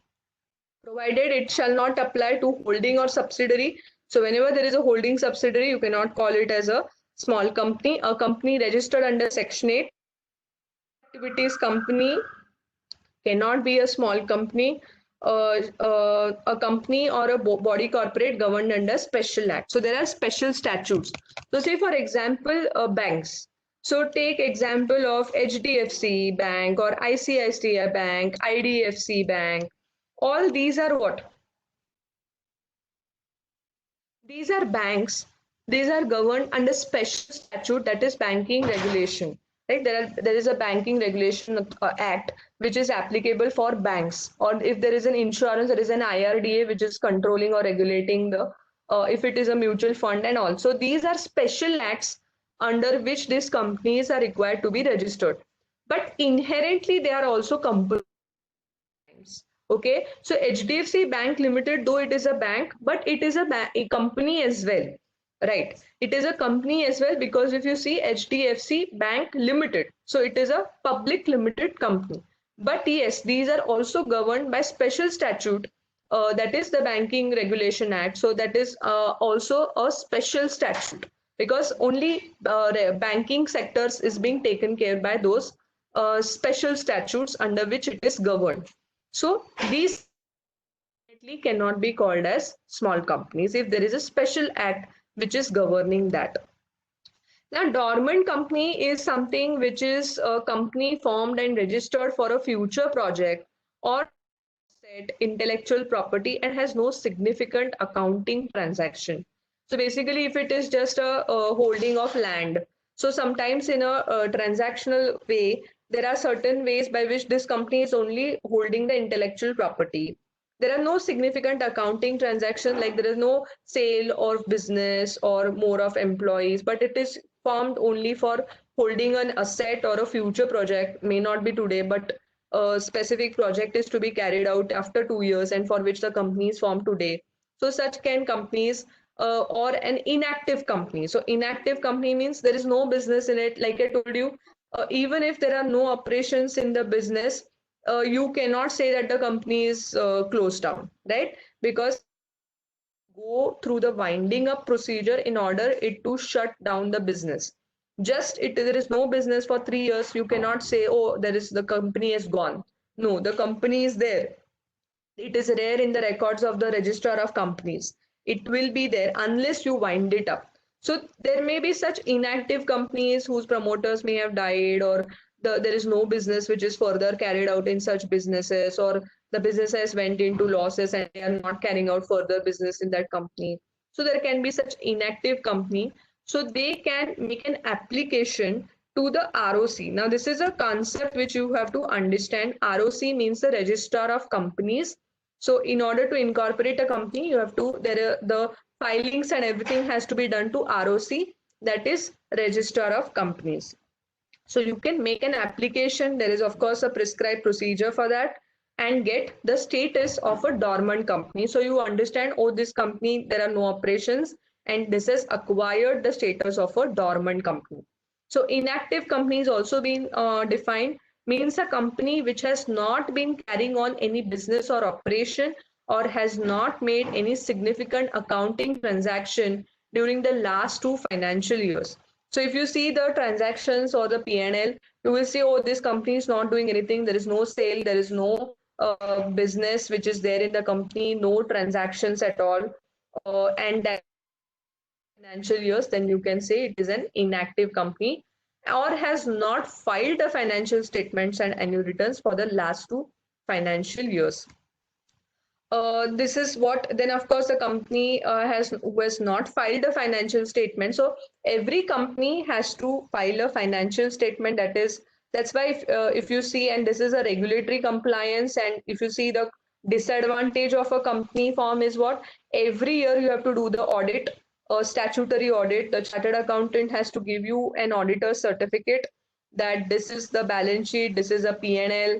Provided it shall not apply to holding or subsidiary. So whenever there is a holding subsidiary, you cannot call it as a small company. A company registered under Section 8 activities company cannot be a small company. A company or a body corporate governed under special act. So there are special statutes. So say for example, banks. So take example of HDFC Bank or ICICI Bank, IDFC Bank. All these are what? These are banks. These are governed under special statute, that is banking regulation. Right? There is a banking regulation act which is applicable for banks. Or if there is an insurance, there is an IRDA which is controlling or regulating the if it is a mutual fund, and also these are special acts under which these companies are required to be registered. But inherently they are also compulsory. Okay, so HDFC Bank Limited, though it is a bank, but it is a company as well, right? It is a company as well because if you see HDFC Bank Limited, so it is a public limited company. But yes, these are also governed by special statute, that is the Banking Regulation Act. So that is also a special statute because only banking sectors is being taken care by those special statutes under which it is governed. So these cannot be called as small companies if there is a special act which is governing that. Now, dormant company is something which is a company formed and registered for a future project or set intellectual property and has no significant accounting transaction. So basically, if it is just a holding of land, so sometimes in a transactional way, there are certain ways by which this company is only holding the intellectual property. There are no significant accounting transactions, like there is no sale or business or more of employees, but it is formed only for holding an asset or a future project, may not be today, but a specific project is to be carried out after 2 years and for which the company is formed today. So such can companies or an inactive company. So inactive company means there is no business in it. Like I told you, even if there are no operations in the business, you cannot say that the company is closed down, right? Because go through the winding up procedure in order it to shut down the business. Just there is no business for 3 years, you cannot say, oh, there is the company is gone. No, the company is there. It is rare in the records of the registrar of companies. It will be there unless you wind it up. So there may be such inactive companies whose promoters may have died, or there is no business which is further carried out in such businesses, or the businesses went into losses and they are not carrying out further business in that company. So there can be such inactive company. So they can make an application to the ROC. Now this is a concept which you have to understand. ROC means the Registrar of Companies. So in order to incorporate a company, you have to, the filings and everything has to be done to ROC, that is Registrar of Companies. So you can make an application. There is of course a prescribed procedure for that, and get the status of a dormant company. So you understand, oh, this company, there are no operations and this has acquired the status of a dormant company. So inactive company is also being defined, means a company which has not been carrying on any business or operation or has not made any significant accounting transaction during the last 2 financial years. So if you see the transactions or the P&L, you will see, oh, this company is not doing anything. There is no sale. There is no business which is there in the company, no transactions at all. And that financial years, then you can say it is an inactive company or has not filed the financial statements and annual returns for the last 2 financial years. This is what, then of course the company who has not filed a financial statement. So every company has to file a financial statement. That's why if you see, and this is a regulatory compliance, and if you see the Disadvantage of a company form is what? Every year you have to do the audit, a statutory audit. The chartered accountant has to give you an auditor's certificate that this is the balance sheet, this is a P&L,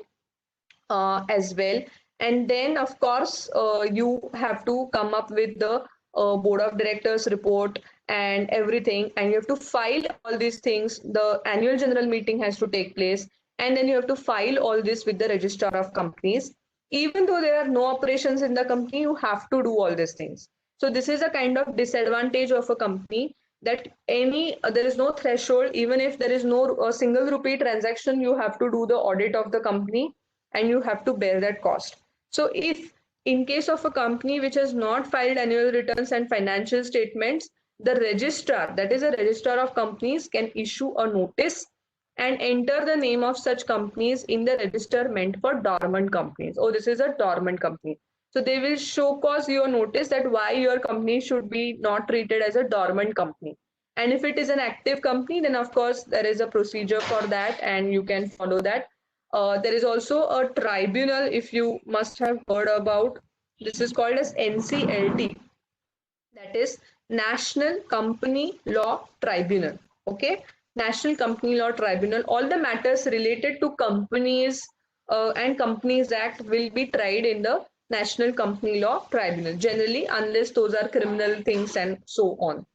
as well. And then, of course, you have to come up with the board of directors report and everything, and you have to file all these things. The annual general meeting has to take place, and then you have to file all this with the registrar of companies. Even though there are no operations in the company, you have to do all these things. So this is a kind of disadvantage of a company, that there is no threshold. Even if there is no a single rupee transaction, you have to do the audit of the company and you have to bear that cost. So if in case of a company which has not filed annual returns and financial statements, the registrar, that is a registrar of companies, can issue a notice and enter the name of such companies in the register meant for dormant companies. Oh, this is a dormant company. So they will show cause your notice that why your company should be not treated as a dormant company. And if it is an active company, then of course there is a procedure for that and you can follow that. There is also a tribunal, if you must have heard about. This is called as NCLT, that is National Company Law Tribunal. Okay, National Company Law Tribunal. All the matters related to companies and Companies Act will be tried in the National Company Law Tribunal, generally, unless those are criminal things and so on.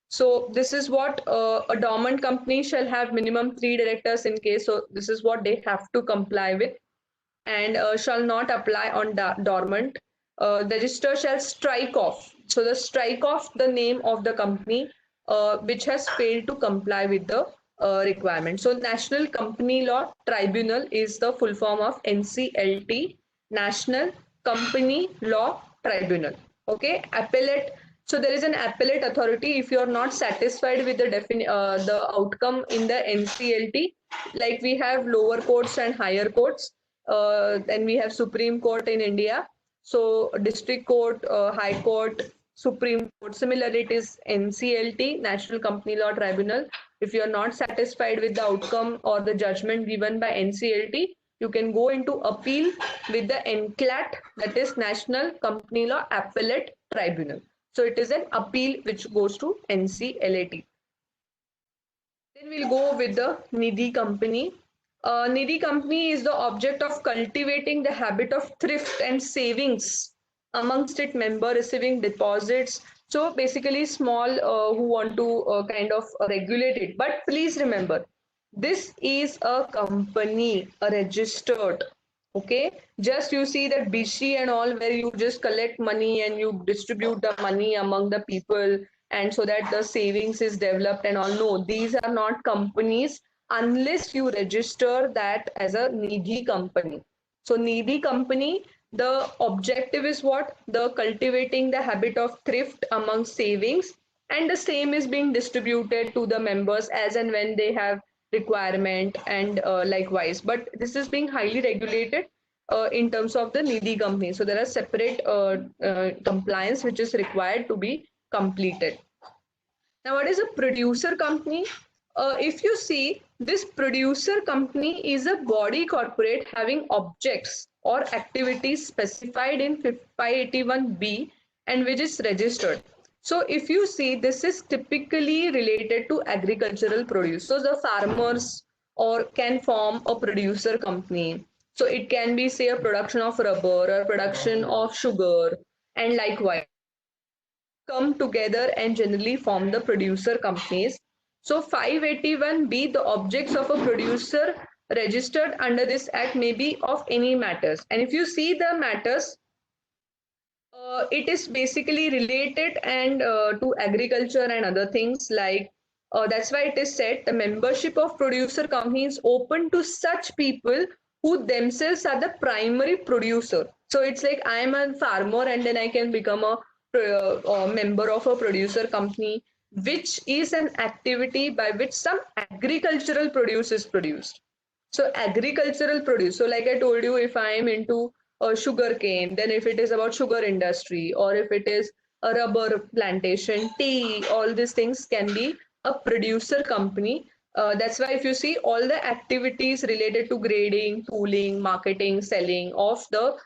So this is what a dormant company shall have minimum 3 directors in case. So this is what they have to comply with, and shall not apply on dormant. The register shall strike off. So the strike off the name of the company which has failed to comply with the requirement. So National Company Law Tribunal is the full form of NCLT, National Company Law Tribunal. Okay, appellate. So there is an appellate authority if you are not satisfied with the outcome in the NCLT. Like we have lower courts and higher courts, then we have Supreme Court in India. So District Court, High Court, Supreme Court. Similarly, it is NCLT, National Company Law Tribunal. If you are not satisfied with the outcome or the judgment given by NCLT, you can go into appeal with the NCLAT, that is National Company Law Appellate Tribunal. So it is an appeal which goes to NCLAT. Then we'll go with the Nidhi company. Nidhi company is the object of cultivating the habit of thrift and savings amongst its member receiving deposits. So basically small who want to kind of regulate it. But please remember, this is a company, a registered. Okay, just you see that BC and all where you just collect money and you distribute the money among the people, and so that the savings is developed and all. No, these are not companies unless you register that as a Nidhi company. So Nidhi company, the objective is what? The cultivating the habit of thrift among savings, and the same is being distributed to the members as and when they have requirement, and likewise. But this is being highly regulated in terms of the Nidhi company. So there are separate compliance which is required to be completed. Now, what is a producer company? If you see, this producer company is a body corporate having objects or activities specified in 581B and which is registered. So if you see, this is typically related to agricultural produce. So the farmers or can form a producer company. So it can be, say, a production of rubber or production of sugar, and likewise come together and generally form the producer companies. So 581B, the objects of a producer registered under this act may be of any matters. And if you see the matters, it is basically related and to agriculture and other things, like that's why it is said the membership of producer companies open to such people who themselves are the primary producer. So it's like I am a farmer and then I can become a member of a producer company, which is an activity by which some agricultural produce is produced. So agricultural produce. So like I told you, if I am into sugar cane, then if it is about sugar industry, or if it is a rubber plantation, tea, all these things can be a producer company. That's why if you see all the activities related to grading, tooling, marketing, selling of the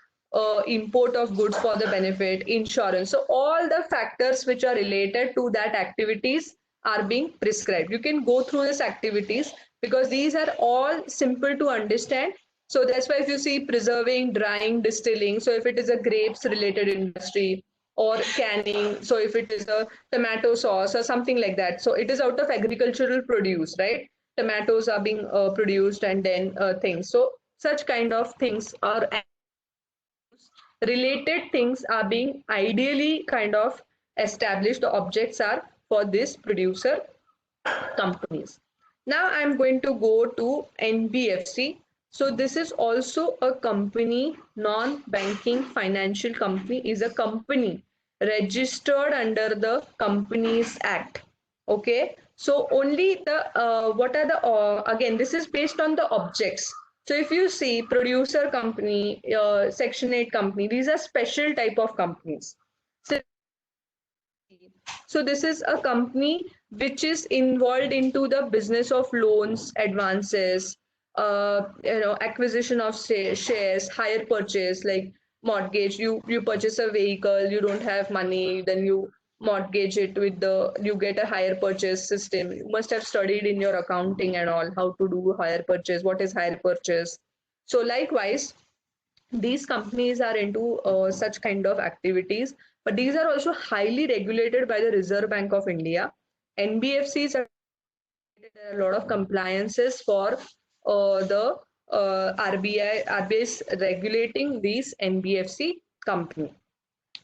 import of goods for the benefit, insurance. So all the factors which are related to that activities are being prescribed. You can go through these activities because these are all simple to understand. So that's why if you see preserving, drying, distilling, so if it is a grapes related industry, or canning, so if it is a tomato sauce or something like that, so it is out of agricultural produce, right? Tomatoes are being produced, and then things, so such kind of things are related things are being ideally kind of established. The objects are for this producer companies. Now I'm going to go to NBFC. So this is also a company, non-banking financial company, is a company registered under the Companies Act. Okay, so only the what are the again, this is based on the objects. So if you see producer company, Section 8 company, these are special type of companies. So this is a company which is involved into the business of loans, advances, acquisition of shares, hire purchase, like mortgage. You purchase a vehicle, you don't have money, then you mortgage it with you get a hire purchase system. You must have studied in your accounting and all how to do hire purchase. What is hire purchase? So likewise, these companies are into such kind of activities, but these are also highly regulated by the Reserve Bank of India. NBFCs are, there are a lot of compliances for the RBI is regulating these NBFC company.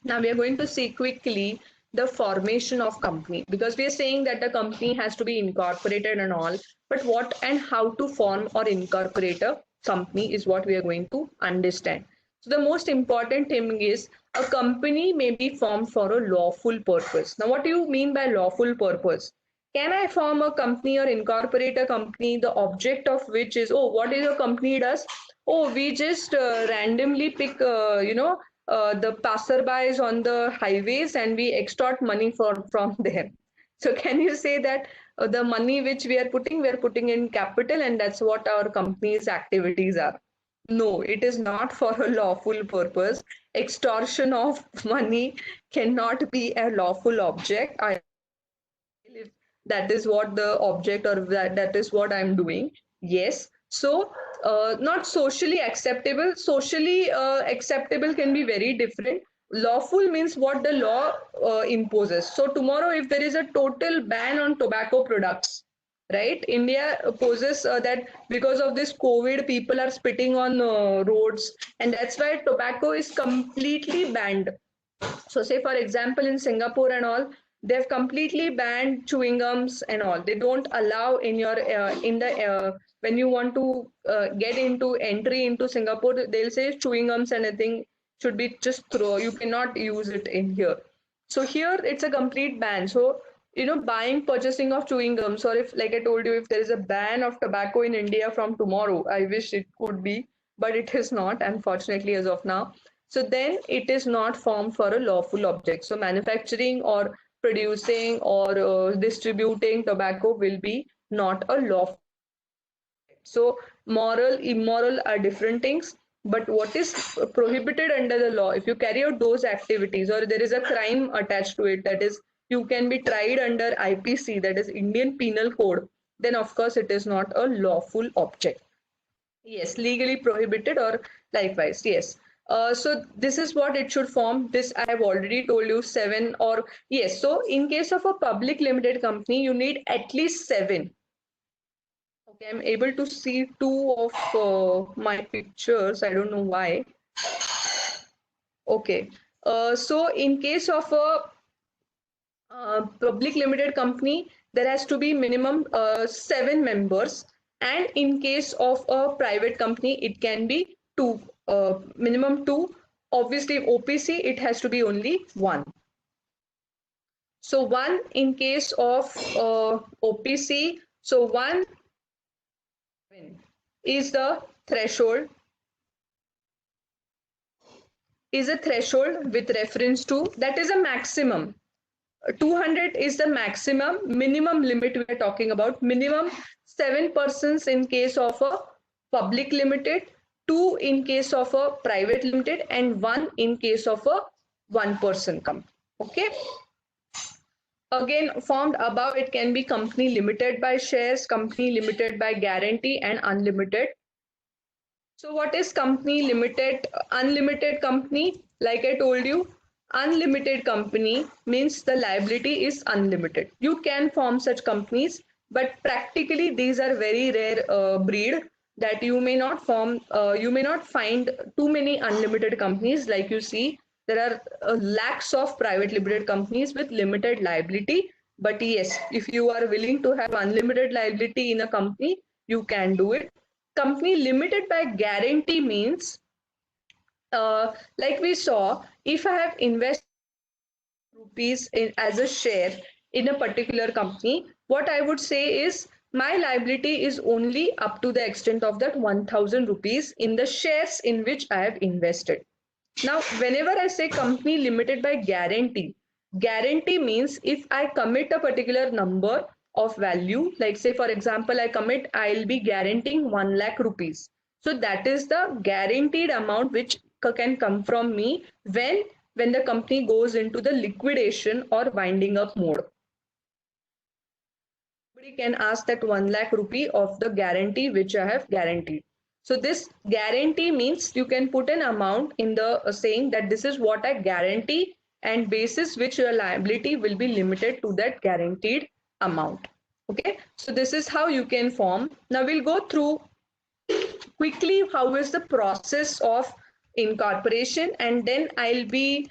Now we are going to see quickly the formation of company, because we are saying that the company has to be incorporated and all, but what and how to form or incorporate a company is what we are going to understand. So the most important thing is a company may be formed for a lawful purpose. Now what do you mean by lawful purpose? Can I form a company or incorporate a company, the object of which is, oh, what is a company does? Oh, we just randomly pick, the passerbys on the highways and we extort money from them. So can you say that the money which we are putting in capital, and that's what our company's activities are? No, it is not for a lawful purpose. Extortion of money cannot be a lawful object. I if that is what the object, or that is what I'm doing. Yes. So not socially acceptable. Socially acceptable can be very different. Lawful means what the law imposes. So tomorrow if there is a total ban on tobacco products, right? India poses that because of this COVID, people are spitting on roads, and that's why tobacco is completely banned. So say for example in Singapore and all, they've completely banned chewing gums and all. They don't allow in your in the when you want to get into entry into Singapore, they'll say chewing gums and anything should be just throw. You cannot use it in here. So here it's a complete ban. So buying, purchasing of chewing gums, or if, like I told you, if there is a ban of tobacco in India from tomorrow, I wish it could be, but it is not, unfortunately, as of now. So then it is not formed for a lawful object. So manufacturing or producing or distributing tobacco will be not a lawful. So moral, immoral are different things. But what is prohibited under the law, if you carry out those activities or there is a crime attached to it, that is, you can be tried under IPC, that is Indian Penal Code, then of course it is not a lawful object. Yes, legally prohibited or likewise, yes. So this is what it should form. This I have already told you, seven, or yes. So in case of a public limited company, you need at least seven. Okay, I'm able to see two of my pictures. I don't know why. Okay. So in case of a public limited company, there has to be minimum seven members, and in case of a private company, it can be two, minimum two. Obviously, OPC, it has to be only one. So one in case of OPC, so one is the threshold, is a threshold with reference to, that is a maximum. 200 is the maximum. Minimum limit we are talking about, minimum seven persons in case of a public limited, 2 in case of a private limited, and 1 in case of a one person company. Okay. Again, formed above, it can be company limited by shares, company limited by guarantee, and unlimited. So what is company limited? Unlimited company, like I told you, unlimited company means the liability is unlimited. You can form such companies, but practically these are very rare breed that you may not form. You may not find too many unlimited companies. Like you see, there are lakhs of private limited companies with limited liability. But yes, if you are willing to have unlimited liability in a company, you can do it. Company limited by guarantee means, like we saw, if I have invested rupees as a share in a particular company, what I would say is my liability is only up to the extent of that 1000 rupees in the shares in which I have invested. Now, whenever I say company limited by guarantee, guarantee means if I commit a particular number of value, like say for example, I commit I'll be guaranteeing 1 lakh rupees. So that is the guaranteed amount which can come from me when the company goes into the liquidation or winding up mode. Somebody can ask that 1 lakh rupee of the guarantee which I have guaranteed. So this guarantee means you can put an amount in the saying that this is what I guarantee, and basis which your liability will be limited to that guaranteed amount. Okay, so this is how you can form. Now we'll go through quickly how is the process of incorporation, and then I'll be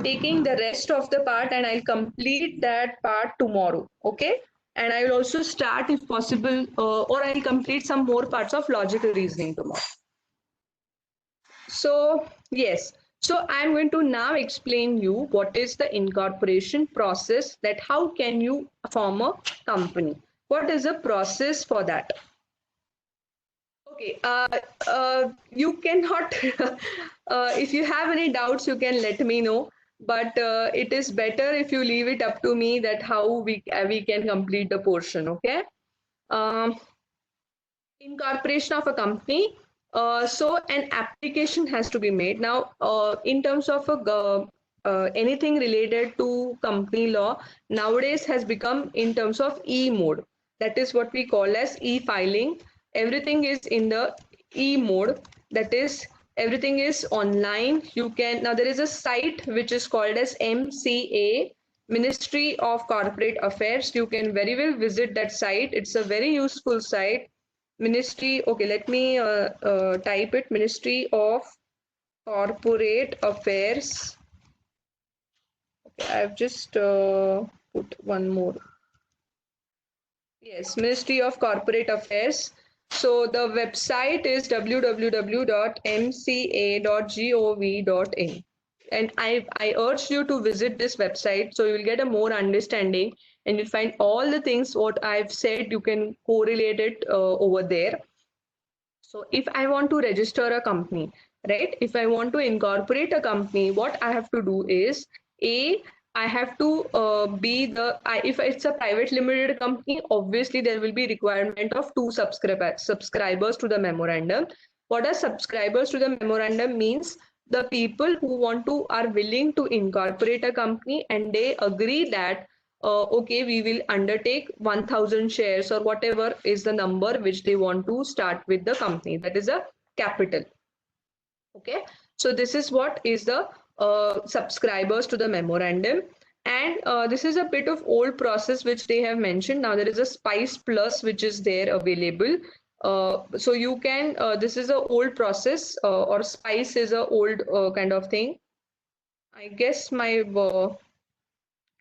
taking the rest of the part and I'll complete that part tomorrow. Okay, and I will also start if possible, or I'll complete some more parts of logical reasoning tomorrow. So yes, so I'm going to now explain you what is the incorporation process, that how can you form a company, what is the process for that. Okay, you cannot, if you have any doubts, you can let me know. But it is better if you leave it up to me that how we can complete the portion. Okay. Um, Incorporation of a company. So an application has to be made. Now, in terms of anything related to company law, nowadays has become in terms of e-mode. That is what we call as e-filing. Everything is in the e-mode. That is, everything is online. You can, now there is a site which is called as MCA, Ministry of Corporate Affairs. You can very well visit that site. It's a very useful site. Ministry, okay, let me type it, Ministry of Corporate Affairs. Okay, I've just put one more. Yes, Ministry of Corporate Affairs. So the website is www.mca.gov.in. And I urge you to visit this website so you'll get a more understanding and you'll find all the things what I've said, you can correlate it over there. So if I want to register a company, right? If I want to incorporate a company, what I have to do is I have to if it's a private limited company, obviously there will be requirement of 2 subscribers to the memorandum. What are subscribers to the memorandum means? The people who are willing to incorporate a company and they agree that okay, we will undertake 1000 shares or whatever is the number which they want to start with the company. That is a capital. Okay, so this is what is the subscribers to the memorandum. And this is a bit of old process which they have mentioned. Now there is a Spice Plus which is there available. So you can, this is a old process, or Spice is a old kind of thing. I guess my,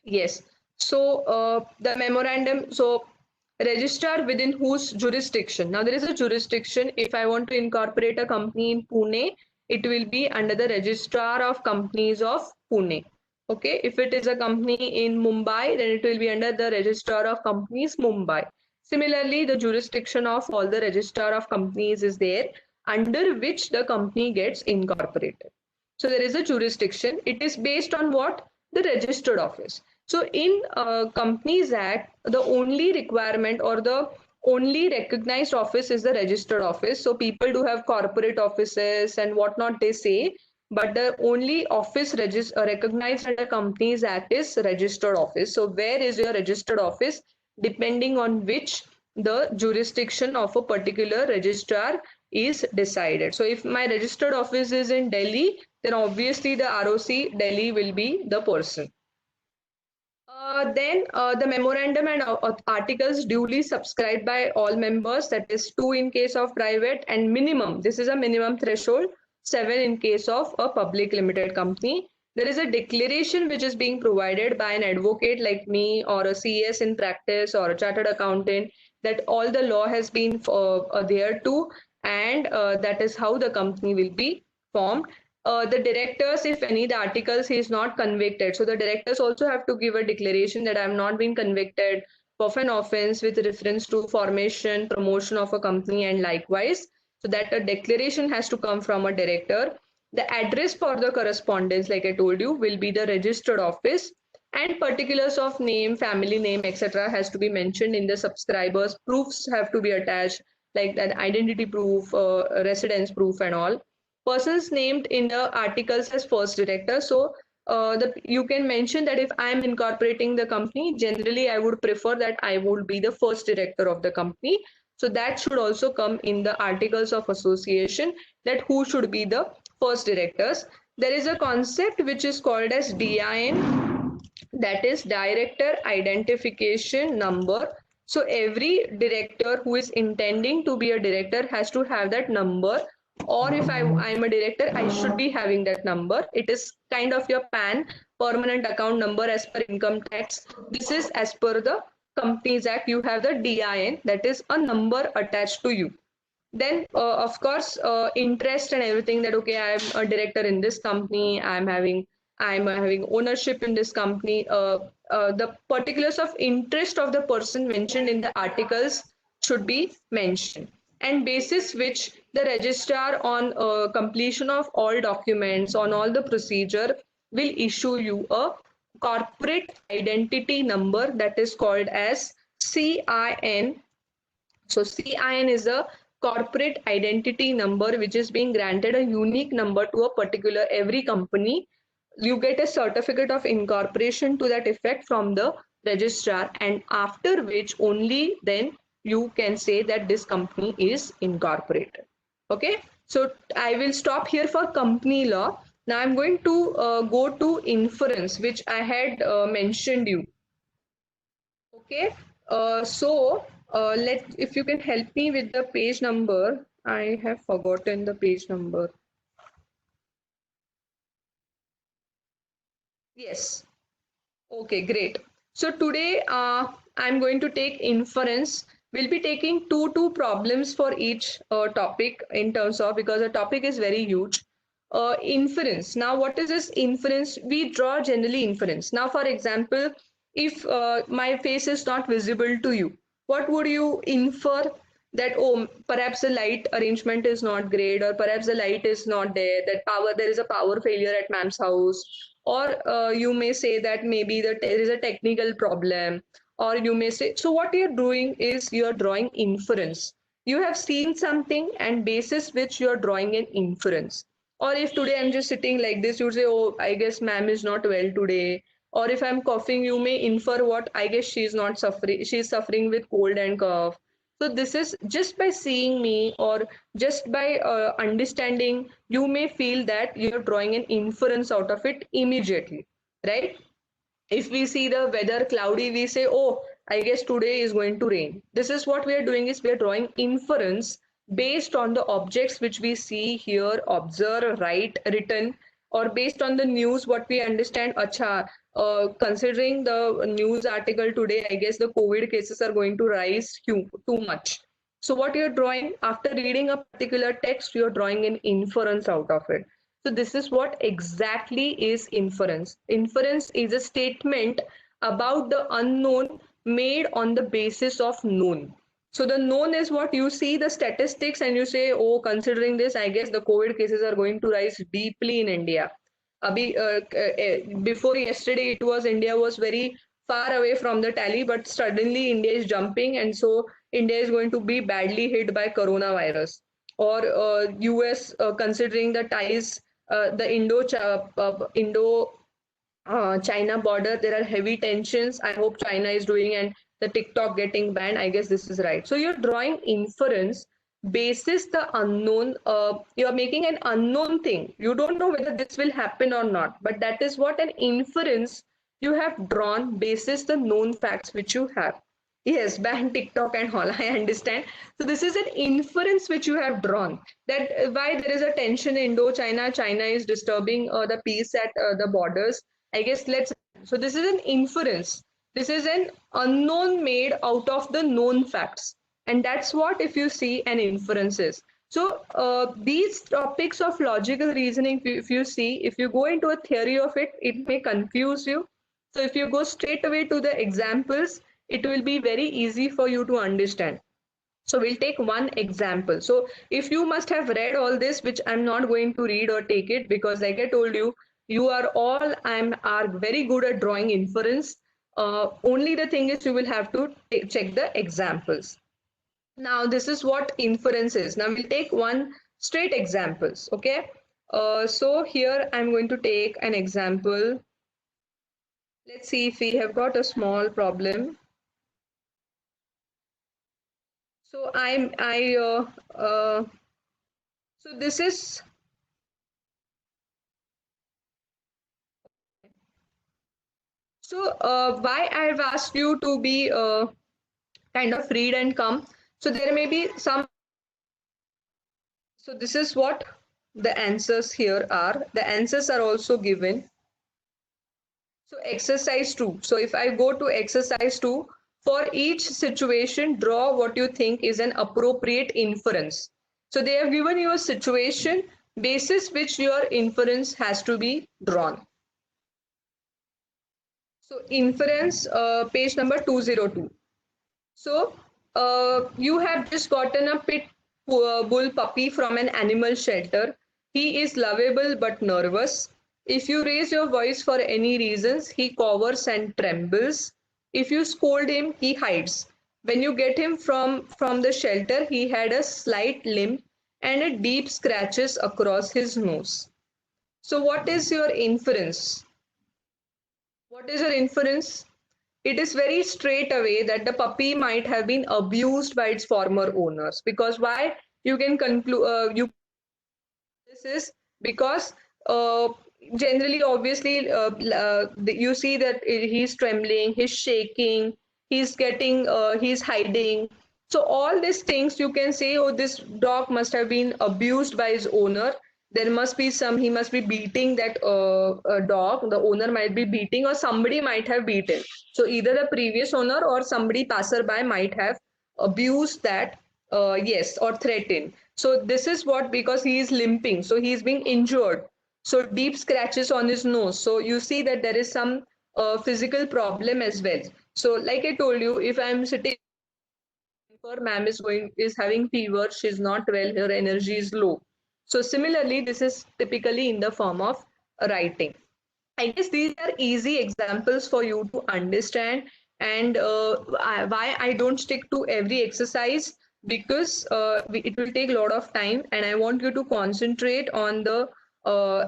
yes. So the memorandum, so registrar within whose jurisdiction. Now there is a jurisdiction. If I want to incorporate a company in Pune, it will be under the registrar of companies of Pune. Okay. If it is a company in Mumbai, then it will be under the registrar of companies Mumbai. Similarly, the jurisdiction of all the registrar of companies is there under which the company gets incorporated. So there is a jurisdiction. It is based on what? The registered office. So in Companies Act, the only requirement or the only recognized office is the registered office. So people do have corporate offices and whatnot they say, but the only office recognized under Companies Act is registered office. So where is your registered office? Depending on which the jurisdiction of a particular registrar is decided. So if my registered office is in Delhi, then obviously the ROC Delhi will be the person. Then the memorandum and articles duly subscribed by all members, that is 2 in case of private, and minimum, this is a minimum threshold, 7 in case of a public limited company. There is a declaration which is being provided by an advocate like me or a CS in practice or a chartered accountant that all the law has been there too, and that is how the company will be formed. The directors, if any, the articles he is not convicted. So the directors also have to give a declaration that I have not been convicted of an offense with reference to formation, promotion of a company, and likewise. So that a declaration has to come from a director. The address for the correspondence, like I told you, will be the registered office, and particulars of name, family name, etc. has to be mentioned in the subscribers. Proofs have to be attached, like that identity proof, residence proof, and all. Persons named in the articles as first director. So you can mention that if I am incorporating the company, generally I would prefer that I would be the first director of the company. So that should also come in the articles of association, that who should be the first directors. There is a concept which is called as DIN, that is Director Identification Number. So every director who is intending to be a director has to have that number, or if I'm a director, I should be having that number. It is kind of your PAN, permanent account number, as per income tax. This is as per the Companies Act. You have the DIN, that is a number attached to you. Then of course interest and everything, that okay, I'm a director in this company, I'm having ownership in this company. The particulars of interest of the person mentioned in the articles should be mentioned, and basis which the registrar, on completion of all documents, on all the procedure, will issue you a corporate identity number, that is called as CIN. So CIN is a corporate identity number which is being granted a unique number to a particular every company. You get a certificate of incorporation to that effect from the registrar, and after which only then you can say that this company is incorporated. Okay, so I will stop here for company law. Now I'm going to go to inference, which I had mentioned you. Okay, let, if you can help me with the page number. I have forgotten the page number. Yes. Okay, great. So today I'm going to take inference. We'll be taking two problems for each topic, in terms of, because the topic is very huge. Inference. Now, what is this inference? We draw generally inference. Now, for example, if my face is not visible to you, what would you infer? That, oh, perhaps the light arrangement is not great, or perhaps the light is not there, that there is a power failure at ma'am's house, or you may say that maybe there is a technical problem, or you may say, so what you're doing is you're drawing inference. You have seen something, and basis which you're drawing an inference. Or if today I'm just sitting like this, you'd say, oh, I guess ma'am is not well today. Or if I'm coughing, you may infer, what, I guess she's suffering with cold and cough. So this is just by seeing me, or just by understanding, you may feel that you're drawing an inference out of it immediately, right? If we see the weather cloudy, we say, oh, I guess today is going to rain. This is what we are doing, is we are drawing inference based on the objects which we see, hear, observe, write, written, or based on the news, what we understand. Acha, considering the news article today, I guess the COVID cases are going to rise too much. So what you're drawing, after reading a particular text, you're drawing an inference out of it. So this is what exactly is inference. Inference is a statement about the unknown made on the basis of known. So the known is what you see the statistics and you say, oh, considering this, I guess the COVID cases are going to rise deeply in India. Before yesterday, it was India was very far away from the tally, but suddenly India is jumping, and so India is going to be badly hit by coronavirus, or US considering the ties, the Indo China border, there are heavy tensions. I hope China is doing, and the TikTok getting banned. I guess this is right. So you're drawing inference basis the unknown. You're making an unknown thing. You don't know whether this will happen or not, but that is what an inference you have drawn basis the known facts which you have. Yes, ban TikTok and all. I understand. So this is an inference which you have drawn that why there is a tension in Indo-China. China is disturbing the peace at the borders. I guess let's. So this is an inference. This is an unknown made out of the known facts, and that's what if you see an inference is. So these topics of logical reasoning, if you see, if you go into a theory of it, it may confuse you. So if you go straight away to the examples, it will be very easy for you to understand. So we'll take one example. So if you must have read all this, which I'm not going to read or take it because like I told you, you are all are very good at drawing inference. Only the thing is you will have to check the examples. Now this is what inference is. Now we'll take one straight examples. Okay. So here I'm going to take an example. Let's see if we have got a small problem. So so this is, so why I've asked you to be kind of read and come. So there may be some, so this is what the answers here are. The answers are also given. So exercise 2. So if I go to exercise 2, for each situation, draw what you think is an appropriate inference. So they have given you a situation basis which your inference has to be drawn. So inference, page number 202. So you have just gotten a pit bull puppy from an animal shelter. He is lovable but nervous. If you raise your voice for any reasons, he covers and trembles. If you scold him, he hides. When you get him from the shelter, he had a slight limp and a deep scratches across his nose. So what is your inference? What is your inference? It is very straight away that the puppy might have been abused by its former owners. Because why? You can conclude, this is because generally, obviously, you see that he's trembling, he's shaking, he's getting, he's hiding. So all these things you can say, oh, this dog must have been abused by his owner. There must be some, he must be beating that dog. The owner might be beating, or somebody might have beaten. So either the previous owner or somebody passerby might have abused that, yes, or threatened. So this is what, because he is limping, so he is being injured. So deep scratches on his nose. So you see that there is some physical problem as well. So like I told you, if I'm sitting, her ma'am is having fever, she's not well, her energy is low. So similarly, this is typically in the form of writing. I guess these are easy examples for you to understand, and why I don't stick to every exercise, because it will take a lot of time, and I want you to concentrate on the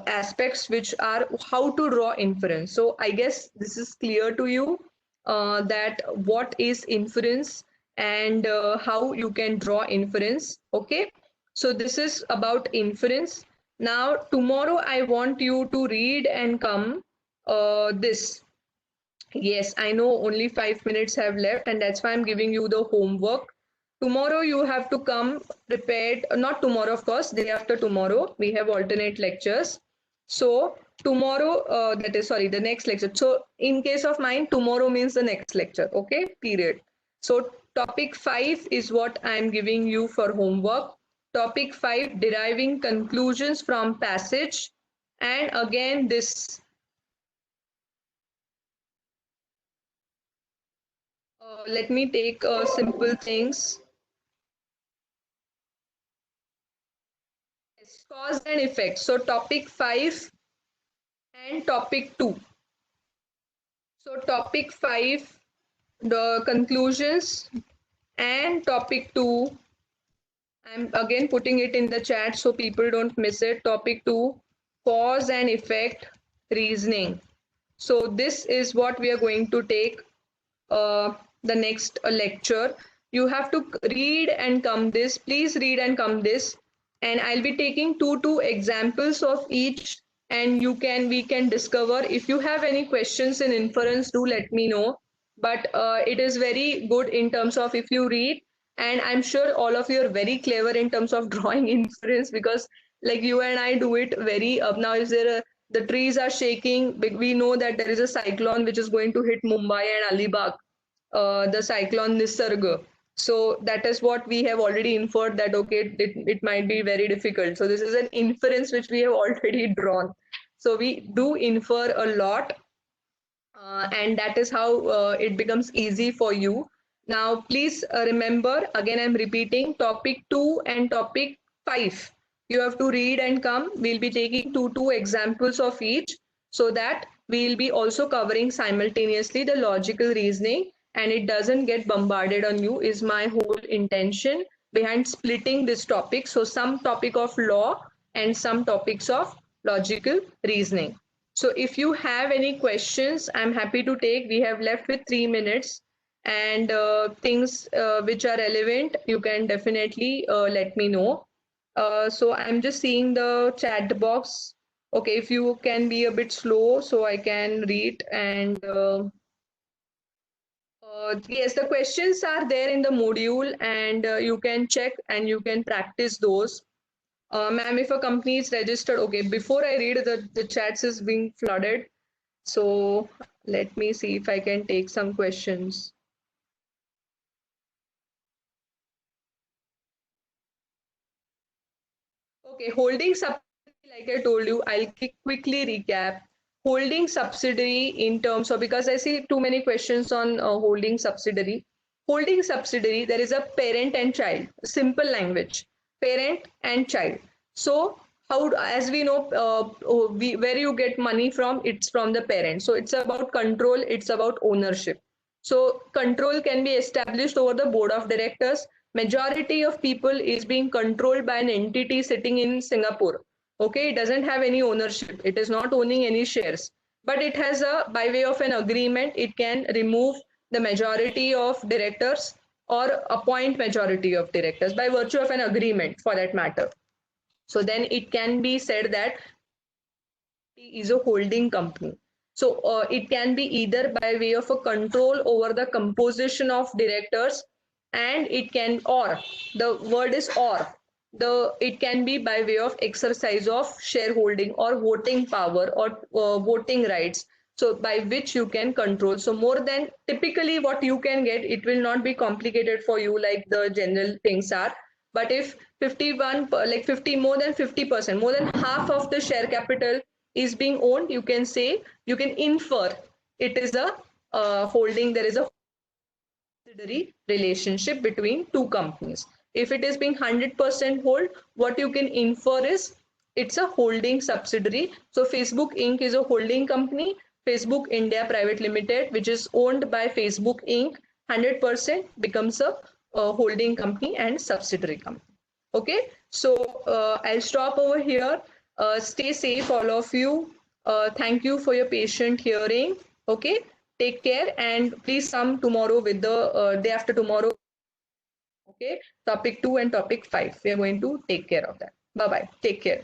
aspects which are how to draw inference. So I guess this is clear to you, that what is inference and how you can draw inference. Okay, so this is about inference. Now, tomorrow I want you to read and come this. Yes, I know only 5 minutes have left, and that's why I'm giving you the homework. Tomorrow you have to come prepared, not tomorrow, of course, day after tomorrow. We have alternate lectures. So, tomorrow, that is, sorry, the next lecture. So, in case of mine, tomorrow means the next lecture, okay, period. So, topic 5 is what I'm giving you for homework. Topic 5, deriving conclusions from passage. And again, this, let me take simple things. Yes, cause and effect. So topic 5 and topic 2. So topic 5, the conclusions And topic 2, I'm again putting it in the chat so people don't miss it. Topic 2, cause and effect reasoning. So this is what we are going to take the next lecture. You have to read and come this. Please read and come this. And I'll be taking two examples of each, and we can discover. If you have any questions in inference, do let me know. But it is very good in terms of if you read, and I'm sure all of you are very clever in terms of drawing inference, because like you and I do it very up now. Is there a the trees are shaking? We know that there is a cyclone which is going to hit Mumbai and Alibag, the cyclone Nisarga. So that is what we have already inferred, that okay, it might be very difficult. So this is an inference which we have already drawn. So we do infer a lot, and that is how it becomes easy for you. Now, please remember, again, I'm repeating topic 2 and topic 5. You have to read and come. We'll be taking two examples of each, so that we'll be also covering simultaneously the logical reasoning, and it doesn't get bombarded on you, is my whole intention behind splitting this topic. So some topic of law and some topics of logical reasoning. So if you have any questions, I'm happy to take. We have left with 3 minutes, and things which are relevant, you can definitely let me know. So I'm just seeing the chat box. Okay, if you can be a bit slow so I can read. And yes, the questions are there in the module, and you can check and you can practice those. Ma'am, if a company is registered, okay, before I read, the chats is being flooded. So let me see if I can take some questions. Okay, holding subsidiary, like I told you, I'll quickly recap. Holding subsidiary in terms of, because I see too many questions on holding subsidiary. Holding subsidiary, there is a parent and child, simple language, parent and child. So how, as we know, where you get money from, it's from the parent. So it's about control, it's about ownership. So control can be established over the board of directors. Majority of people is being controlled by an entity sitting in Singapore. Okay, it doesn't have any ownership. It is not owning any shares, but it has a, by way of an agreement, it can remove the majority of directors or appoint majority of directors by virtue of an agreement, for that matter. So then it can be said that is a holding company. So it can be either by way of a control over the composition of directors, and it can, or the word is or, the it can be by way of exercise of shareholding or voting power or voting rights. So by which you can control. So more than typically what you can get, it will not be complicated for you like the general things are. But if 51, like 50, more than 50%, more than half of the share capital is being owned, you can say, you can infer it is a holding, there is a subsidiary relationship between two companies. If it is being 100% hold, what you can infer is it's a holding subsidiary. So Facebook Inc. is a holding company. Facebook India Private Limited, which is owned by Facebook Inc., 100% becomes a holding company and subsidiary company. Okay, so I'll stop over here. Stay safe, all of you. Thank you for your patient hearing. Okay, take care, and please come tomorrow with the day after tomorrow. Okay, topic 2 and topic 5. We are going to take care of that. Bye bye. Take care.